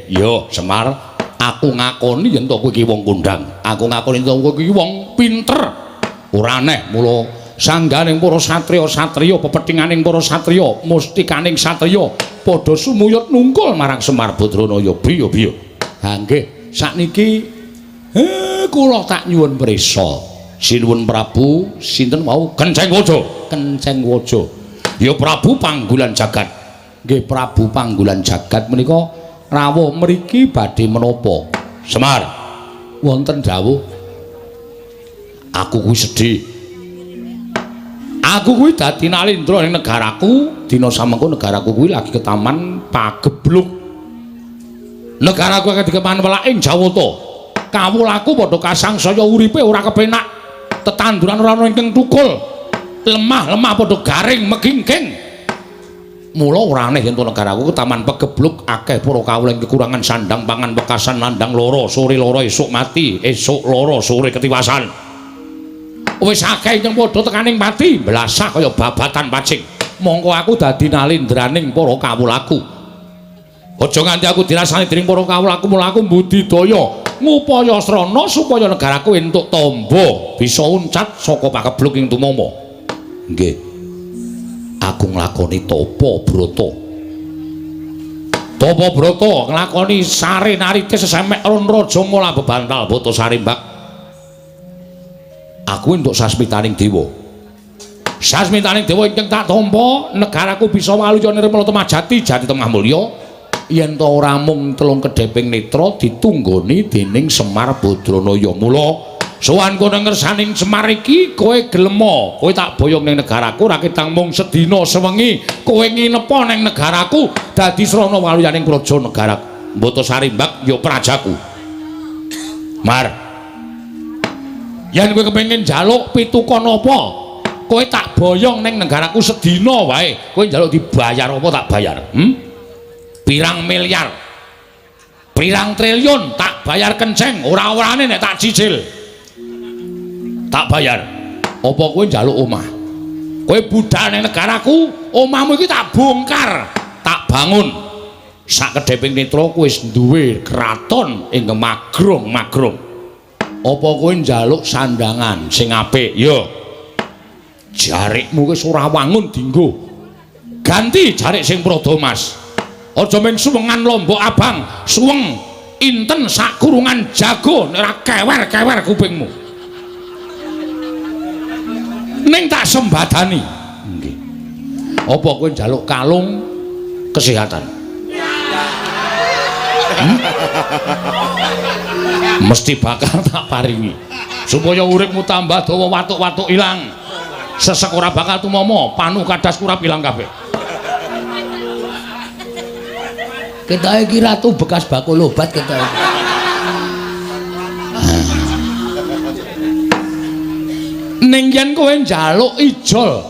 Yo Semar, aku ngakoni yen to kowe iki wong kondang. Aku ngakoni to kowe iki wong pinter. Ora aneh mula sangganing para satriya-satriya, pepethinganing para satriya, mustikaning satriya padha sumuyut nungkul marang Semar Badranaya. Biya-biya. Ha nggih, sakniki kula tak nyuwun prisa. Sinuwun Prabu sinten wau? Kenceng Waja. Ya Prabu Panggulan Jagat. Nggih Prabu Panggulan Jagat menika rawuh mriki badhe menapa? Semar. Wonten dawuh. Aku kuwi sedih. Aku kuwi dadi nalindra ning negaraku, dina samengko negaraku kuwi lagi ketaman pagebluk. Negaraku keteman welaking Jawata. Kawulaku padha kasangsaya uripe ora kepenak. Tetanduran ora ana ingkang tukul. Lemah padha garing megingking. Mula ora aneh yen to negaraku ketaman pagebluk akeh para kawula kekurangan sandang pangan bekasan landang lara, sore lara esuk mati, esuk lara sore ketiwasan. Wis akeh ingkang padha tekaning mati, blasah kaya babatan pacing. Mongko aku dadi nalindraning para kawulaku. Aja nganti aku dirasani dening para kawulaku, mula aku mbudidaya ngupaya srana supaya negaraku entuk tamba bisa uncat saka pakebluk ing tumama. Nggih. Aku nglakoni tapa brata. Tapa brata nglakoni sare narite sesemek ron raja mola bebantal Batasari, Mbak. Aku entuk sasmitaning dewa. Sasmitaning dewa ingkang tak tampa negaraku bisa waluya nirmala temajati jati temah mulya. Yen to ora mung telung kedheping netra ditunggoni dening Semar Badranaya. Mula sowan kono ngersaning Semar iki kowe gelem, kowe tak boyong ning negaraku ra ketang mung sedina sewengi kowe nginepa ning negaraku dadi srana waluyaning praja negara Batasari, Mbak, ya prajaku. Mar, yen kowe kepengin njaluk pitukon apa, kowe tak boyong ning negaraku sedina wae. Kowe njaluk dibayar apa tak bayar? Pirang miliar, pirang triliun tak bayar kenceng, ora-orane nek tak cicil. Tak bayar. Apa kowe njaluk omah? Kowe budal ning negaraku, omahmu iki tak bongkar, tak bangun. Sak kedheping netra kowe wis duwe kraton ing Magrong. Apa kowe njaluk sandangan sing apik? Yo. Jarikmu wis ora wangun dienggo. Ganti jarik sing prada Mas. Aja men suwengan lombok abang, suweng inten sak kurungan jago nek ora kewer-kewer kupingmu. Ning tak sembadani. Nggih. Apa kowe njaluk kalung kesehatan? Mesti bakal tak paringi supaya uripmu tambah dawa, watuk-watuk ilang, sesek ora bakal tumomo, panu kadas kurap ilang kabeh. Kita iki ratu bekas bakul obat kita. Ning yen kowe njaluk ijol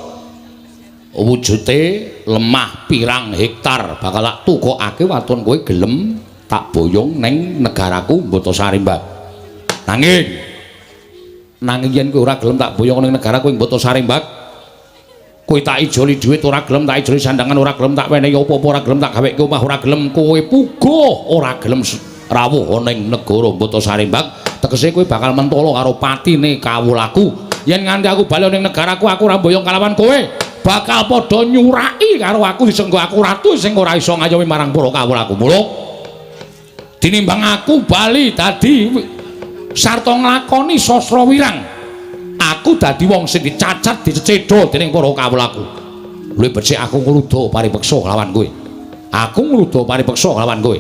wujude lemah pirang hektar bakal tak tukokake waton kowe gelem tak boyong neng negaraku Mbotasari Mbak. Nanging yen kowe ora gelem tak boyong neng negaraku Mbotasari Mbak, kowe tak ijoli dhuwit ora gelem, tak ijoli sandangan ora gelem, tak wenehi apa-apa ora gelem, tak gaweke omah ora gelem, kowe puguh ora gelem rawuh ning negara Mbotasari Mbak, tegese kowe bakal mentolo karo patine kawulaku. Yen nganti aku bali ning negaraku aku ora boyong kalawan kowe, bakal padha nyuraki karo aku disenggo aku ratu sing ora iso ngayomi marang para kawulaku. Mula tinimbang aku bali dadi sarta nglakoni sastra wirang, aku dadi wong sing dicacat dicecedha dening para kawulaku. Luwih becik aku ngruda paripeksa lawan kowe. Aku ngruda paripeksa lawan kowe.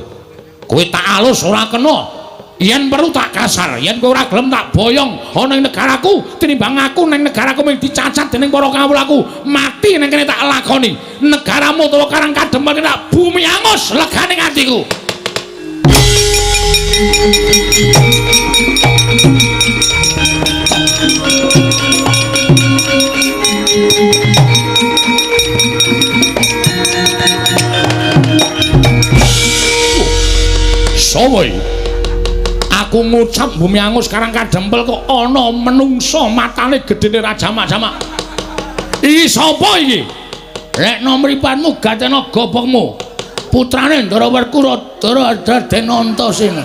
Kowe tak alus ora kena. Yen perlu tak kasar, yen kowe ora gelem tak boyong ana ing negaraku, tinimbang aku ning negaraku mung dicacat dening para kawulaku, mati ning kene tak lakoni. Negaramu utawa Karang Kadempel tak bumi angus legane atiku. Sowoy, aku ngucap bumi angus Karang Kadempel kok ana menungso matane gedene rajamak-jamak. Iki sapa iki? Lek nomripanmu gatena gobokmu. Putrane Ndara Werkudara Raden Antasena.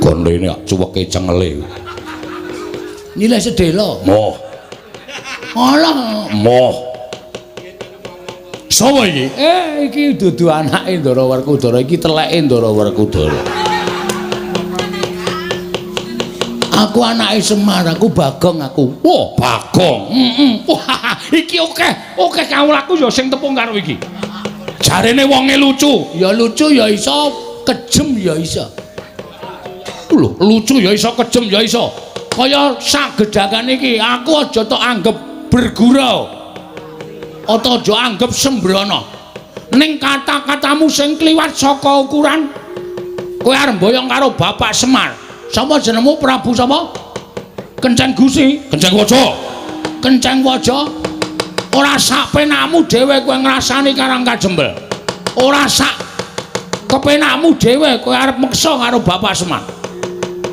Gondene cuweke cengele. Nilai sedela. Moh. Alah, moh. Sapa iki? Iki dudu anake Ndara Werkudara, iki teleke Ndara Werkudara. Aku anake Semar, aku Bagong aku. Wah, Bagong. Wah, iki oke kawulaku ya sing tepung karo iki. Jarene wonge lucu, ya iso, kejem ya iso. Lho, lucu ya iso, kejem ya iso. Kaya sagedakan iki, aku aja tok anggap bergurau. Ata aja anggap sembrono. Ning kata-katamu sing kliwat saka ukuran, kowe arep boyong karo Bapak Semar. Sapa jenengmu? Prabu sapa? Kenceng Gusi, Kenceng Waja. Kenceng Waja. Ora sak penakmu dhewe kowe ngrasani Karang Kadempel. Ora sak kepenakmu dhewe kowe arep meksa karo Bapak Semar.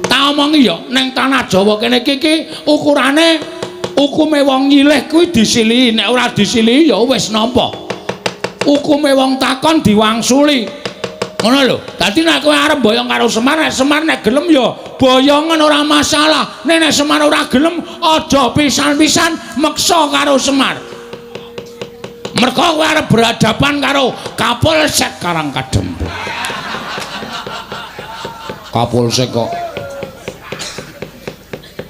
Tak omongi ya, ning tanah Jawa kene iki ukurane hukume wong nyilih kuwi disilihi, nek ora disilihi ya wis nampa. Hukume wong takon diwangsuli. Ngono lho. Dadi nek kowe arep boyong karo Semar, nek Semar nek gelem ya boyongan ora masalah. Nek Semar ora gelem aja pisan-pisan meksa karo Semar. Mergo kowe arep berhadapan karo Kapolsek Karang Kadempel. Kapolsek kok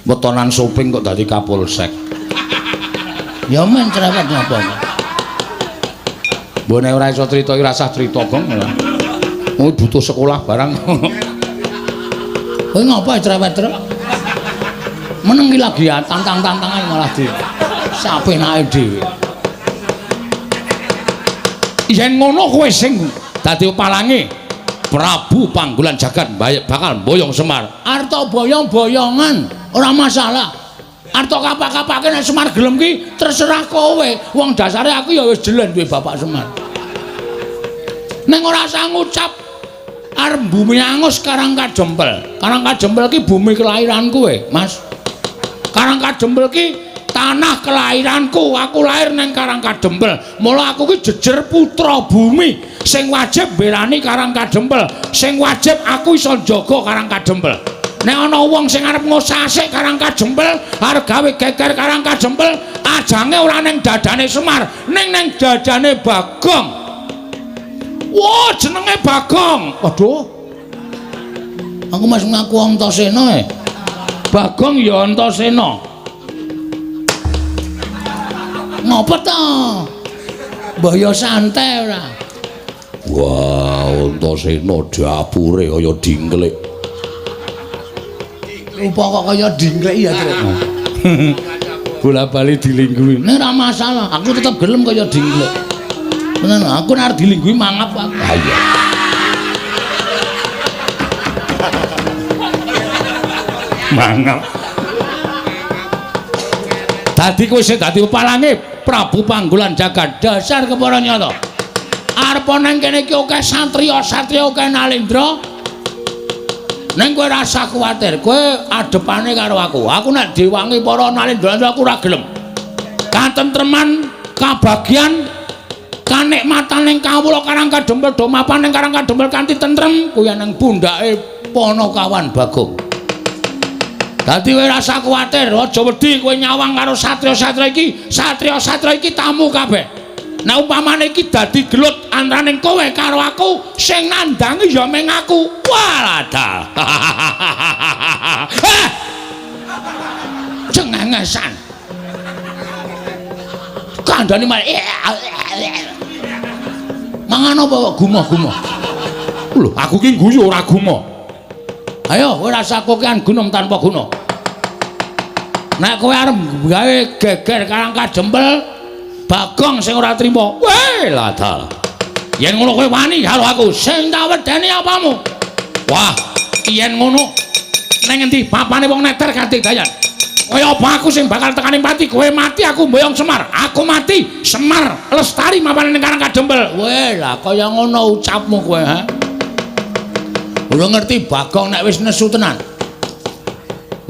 wetonan soping kok dadi Kapolsek. Ya men cerewet napa. Mbok nek ora iso crita iki rasah crita gong. Oh butuh sekolah barang. Kowe ngapa cerewet terus? Meneng iki lagi tantang-tantangan malah di sapenake dhewe. Yen ngono kowe sing dadi palange Prabu Panggolan Jagat bakal boyong Semar. Arta boyong-boyongan ora masalah. Arta kapak-kapake nek Semar gelem ki terserah kowe. Wong dasare aku ya wis jelen duwe Bapak Semar. Ning ora usah ngucap arep bumi angus Karangkajempel. Karangkajempel ki bumi kelahiran kowe, Mas. Karangkajempel ki tanah kelahiranku. Aku lahir ning Karangkajempel. Mula aku ki jejer putra bumi sing wajib mbelani Karangkajempel. Sing wajib aku iso jaga Karangkajempel. Nek ana wong sing arep ngosasik Karangkajempel, arep gawe geger Karangkajempel, ajange ora ning dadane Semar, ning dadane Bagong. Wah, jenenge Bagong. Waduh. Aku mas ngaku Antasena e. Bagong ya Antasena. Ngopo to? Mbah ya santai ora. Wah, Antasena dapure kaya dingklek. Rupa kok kaya dingklek ya, Tru. Bola-bali dilingguhi. Nek ora masalah, aku tetep gelem kaya dingklek. Tenan, aku nek dilingguhi mangap aku. Ha iya. Mangap. Dadi kowe sing dadi pepalange Prabu Panggolan Jagad dasar kepara nyata. Arep nang kene iki akeh satriya akeh Nalendra. Ning kowe ora usah kuwatir, kowe adepane karo aku. Aku nek diwangi para Nalendra aku ora gelem. Katentreman, kabagian, kanikmatan ning kawula Karangkajempel do mapan ning Karangkajempel kanthi tentrem kuwi nang pundhake Panakawan Bagong. Dadi kowe ora usah kuwatir, aja wedi kowe nyawang karo satriya-satriya iki. Satriya-satriya iki tamu kabeh. Nek umpamane iki dadi gelut antaraning kowe karo aku, sing nandangi ya meng aku. Waladal. Cengengesan. Kandhane malah mangan apa kok gumoh-gumoh. Lho, aku ki guyu ora gumoh. Ayo, kowe rasa kokean gunung tanpa guna. Nek kowe arep gawe geger Karangkajempel, Bagong sing ora trima. Weh, ladal. Yen ngono kowe wani karo aku, sing tak wedeni apamu? Wah, yen ngono nang endi papane wong neter kanthi dayan. Kaya apa aku sing bakal tekani mati, kowe mati aku mboyong Semar. Aku mati, Semar lestari mapane ning Karangkajempel. Weh, lah kaya ngono ucapmu kowe, ha? Ora ngerti Bagong nek wis nesu tenan.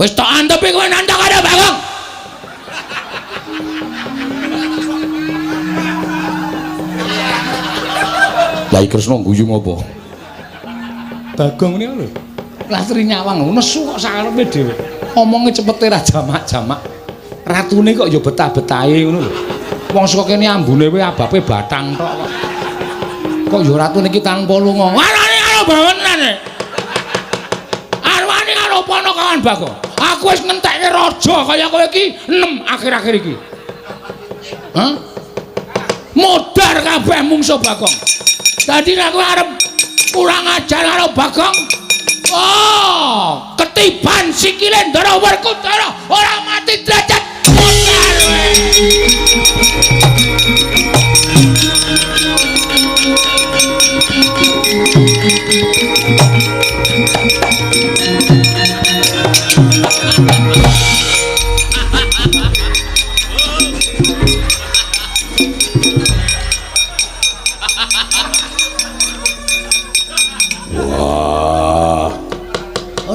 Wis tok antepi kowe nandhang karo Bagong. Lah Kresna guyu ngopo? Bagong niku lho. Lastri nyawang nesu kok sakarepe dhewe. Omonge cepete ra jamak-jamak. Ratune kok ya betah-betahe ngono lho. Wong saka kene ambune wae abape bathang tok kok. Kok ya ratune iki tanpa lunga. Arane karo bawenan. Arwani karo Panakawan Bagong. Aku wis ngentekke raja kaya kowe iki 6 akhir-akhir iki. Hah? Modar kabeh mungsuh Bagong. Dadi nek kowe arep kurang ajar karo Bagong, oh, ketiban sikile Ndara Werkudara ora mati derajat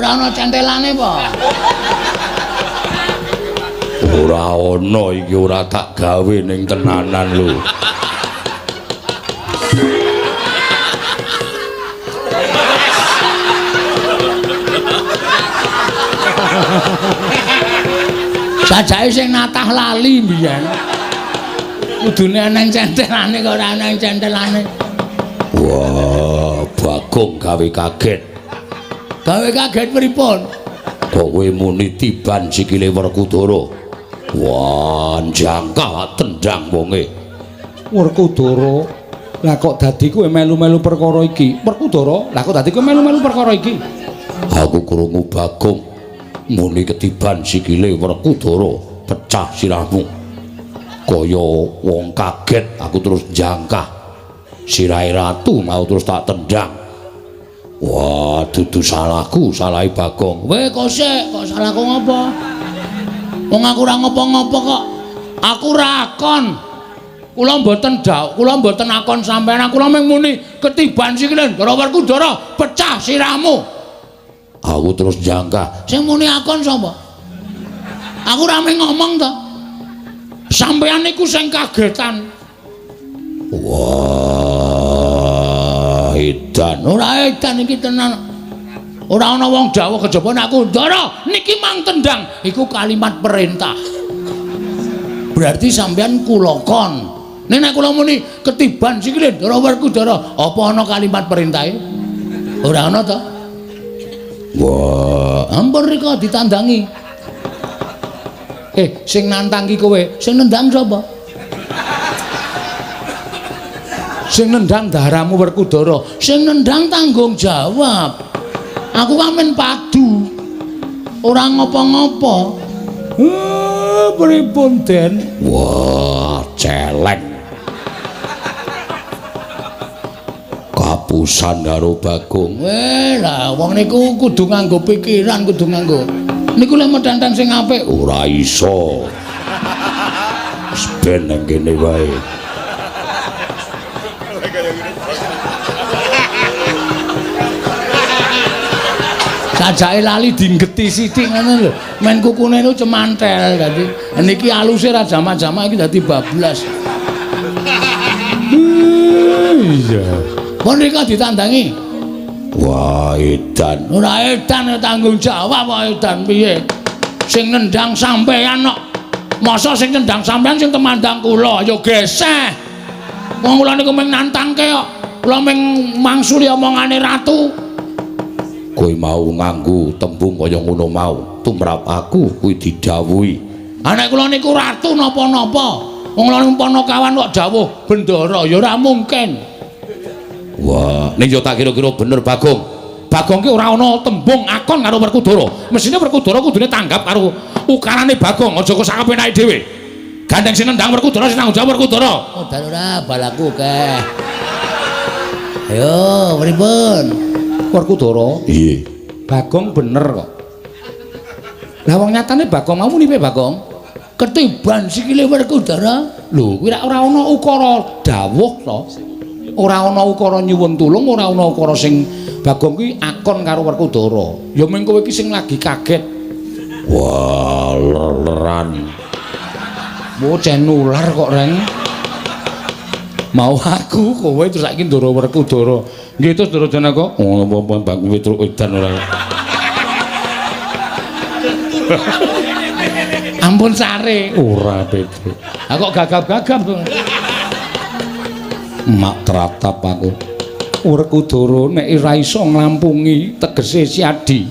modar ana centelane apa? Ora ana iki ora tak gawe ning tenanan lho. Sajake sing natah lali mbiyen. Kudune ana centelane kok ora ana centelane. Wah, Bagong gawe kaget. Gawe kaget pripun? Kok kowe muni tiban sikile Werkudara. Wah, jangka tendang wonge. Werkudara. Lah kok dadi kowe melu-melu perkara iki? Werkudara, lah kok dadi kowe melu-melu perkara iki? Aku krungu Bagong muni ketiban sikile Werkudara, pecah sirahmu. Kaya wong kaget aku terus jangkah. Sirahe ratu mau terus tak tendang. Wah, dudu salahku, salahe Bagong. Weh, kok sik, kok salahku ngopo? Wong aku ora ngopo-ngopo kok. Aku rakon. Kula mboten akon sampeyan, kula mung muni ketiban sikile Ndara Werkudara pecah sirahmu. Aku terus jangka, sing muni akon sapa? Aku ora mung ngomong to. Sampeyan niku sing kagetan. Wah, edan. Ora edan iki tenan. Ora ana wong dawuh kejaba aku, "Ndara, niki mang tendang." Iku kalimat perintah. Berarti sampeyan kula kon. Nek kula muni ketiban sikile Ndara Werkudara, apa ana kalimat perintahe? Ora ana to? Wah, ampun rika ditandangi. Sing nantang ki kowe, sing nendang sapa? Sing nendang Daramu Werkudara, sing nendang tanggung jawab. Aku kamen padu. Ora ngopo-ngopo. Pripun Den? Wah, celeng. Kapusan karo Bagong. Lah wong niku kudu nganggo pikiran, kudu nganggo. Niku lek medhantang sing apik ora iso. Wis ben nang kene wae. Sajake lali dinggeti sithik ngono lho. Men kukune niku cemantel dadi. Niki aluse ra jama-jama iki dadi bablas. Iya. Pun rika ditandangi. Wah, edan. Ora edan tanggung jawab kok edan piye? Sing nendang sampeyan kok. Masa sing nendang sampeyan sing temandang kula ya geseh. Wong kula niku mung nantangke kok. Kula mung mangsuli omongane ratu. Kowe mau nganggo tembung kaya ngono mau. Tumrap aku kuwi didhawuhi. Nek kula niku ratu napa-napa. Wong kula niku Panakawan kok dawuh bendara ya ora mungkin. Wah, ning yo tak kira-kira bener Bagong. Bagong ki ora ana tembung akon karo Werkudara. Mesine Werkudara kudune tanggap karo ukarane Bagong, aja kok sakepenake dhewe. Gandeng sing nendang Werkudara sing tanggung jawab Werkudara. Oh, dan ora balaku keh. Ayo, pripun? Werkudara? Iya. Bagong bener kok. Lah wong nyatane Bagong mau muni piye Bagong? Ketiban sikile Werkudara. Lho, kuwi ora ana ukara dawuh to. Ora ana ukara nyuwun tulung, ora ana ukara sing Bagong kuwi akon karo Werkudara. Ya mung kowe iki sing lagi kaget. Wah, leran. Bocah nular kok, Reng. Mau aku kowe terus saiki Ndara Werkudara. Nggih terus Ndara Janaka. Oh, apa Bagong Petruk edan ora. Ampun sare. Ora Petruk. Ah kok gagap-gagap to. Mak teratap aku. Werkudara nek ora iso ngrampungi tegese siadi.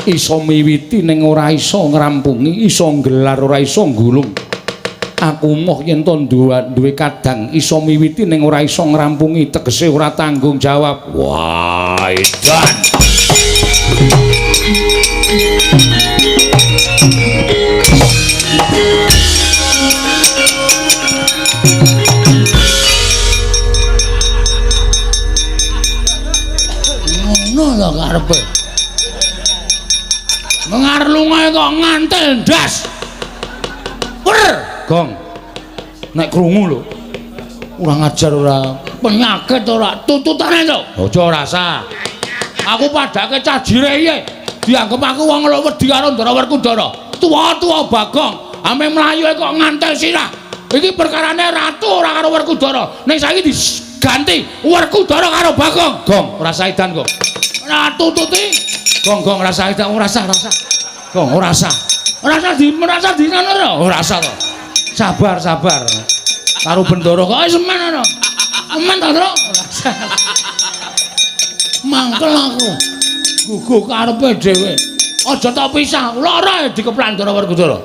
Iso miwiti ning ora iso ngrampungi, iso nggelar ora iso nggulung. Aku moh yen to duwe kadang iso miwiti ning ora iso ngrampungi tegese ora tanggung jawab. Wah, edan. Lho karepe. Mengar lungae kok ngantel ndas. Wer, Gong. Nek krungu lho. Kurang ajar ora, penyakit ora, tututane to. Aja rasa. Aku padake cah jireye. Dianggep aku wong wedi karo Ndara Werkudara. Tuwa-tuwa Bagong, ame mlayu kok ngantel sirah. Iki perkarane ratu ora karo Werkudara. Ning saiki diganti Werkudara karo Bagong. Gong, ora edan kok. Ora tututi. Gong rasa edan, ora sah. Gong ora sah. Merasa di ngono ora sah to. Sabar. Karo bendara kok semen ana. Aman to, Tru? Mangkel aku. Gugu karepe dhewe. Aja tak pisah. Lara dikeplan Ndara Werkudara.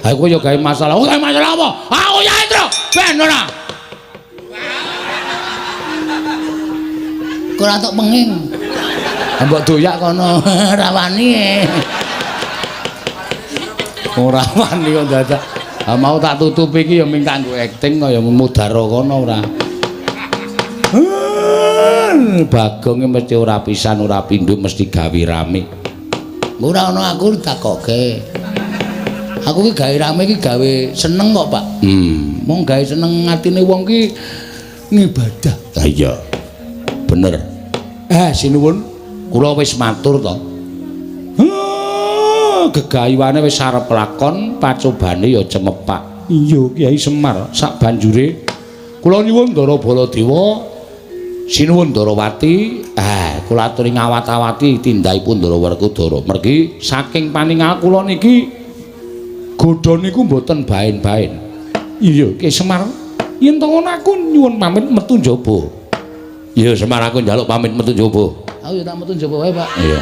Ha kowe ya gawe masalah. Gawe masalah apa? Aku ya Tru. Ben ora. Ora tok penging. Mbok doyak kono rawani. Ora wani kok dadak. Ha mau tak tutupi iki ya mung kanggo akting kaya mudhara kono ora. Bagong mesti ora pisan ora pindho mesti gawe rame. Ora ana aku ditakokke. Aku ki gawe rame ki gawe seneng kok, Pak. Mong gawe seneng atine wong ki ngibadah. Ah iya. Bener. Sinuwun, kula wis matur to. Gegayuwane wis arep lakon, pacobane ya cemepak. Iya, Kyai Semar. Sak banjure kula nyuwun Ndara Baladewa, sinuwun Ndarawati, kula aturi ngawat-awati tindahipun Ndara Werkudara. Mergi saking paningal kula niki godha niku mboten baen-baen. Iya, Kyai Semar. Yen to ngono aku nyuwun pamit metu njaba. Iya, Semar aku njaluk pamit metu njaba. Aku ya tak metu njaba wae, Pak. Iya.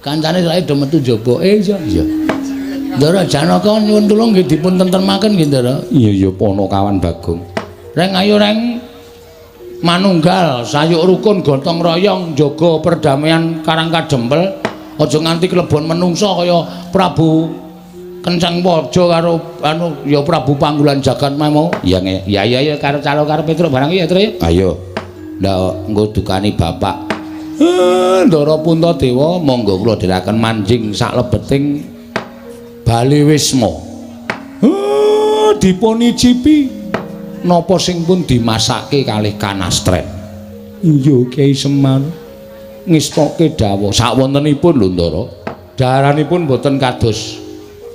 Kancane lha do metu njaba. Iya. Ndara Janaka nyuwun tulung nggih dipun tentremaken nggih, Ndara. Iya, Ponokawan Bagong. Reng ayo reng manunggal sayuk rukun gotong royong jaga perdamaian Karang Kadempel. Aja nganti klebon menungsa kaya Prabu Kencang Waja karo ya Prabu Panggulan Jagat mau. Iya karo calo karo Petruk barang ya, Tru. Ayo. Ndak nggo dukani bapak. Ndara Puntadewa monggo kula dherekaken manjing sak lebeting Bali Wisma. Dipun icipi napa sing pun dimasake kalih kanastren. Iya, Kyai Semar. Ngestoke dawuh sawontenipun lho Ndara. Daharanipun boten kados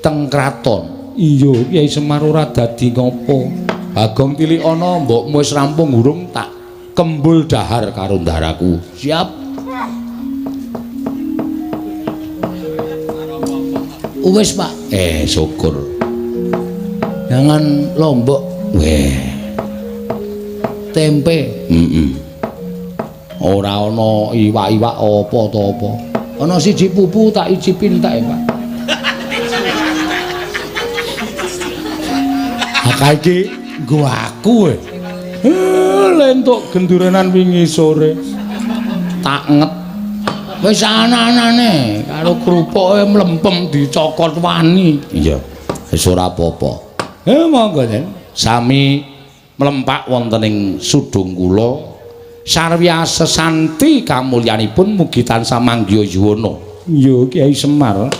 teng kraton. Iya, Kyai Semar ora dadi ngopo. Bagong Tilikana mbokmu wis rampung urung tak kembul dahar karo ndaraku. Siap. Wis, Pak. Syukur. Jangan lombok. Tempe. Ora ana iwak-iwak apa to apa. Ana siji pupu tak icipin tak, Pak. Akeh iki nggo aku lentuk gendurenan wingi sore. Tak nget Wis ana-anane karo krupuke mlempem dicokot wani. Iya. Wis ora apa-apa. Monggo, Den. Sami mlempak wonten ing sudung kula sarya sesanti kamulyanipun mugi tansah manggya yuwana. Iya, Kyai Semar.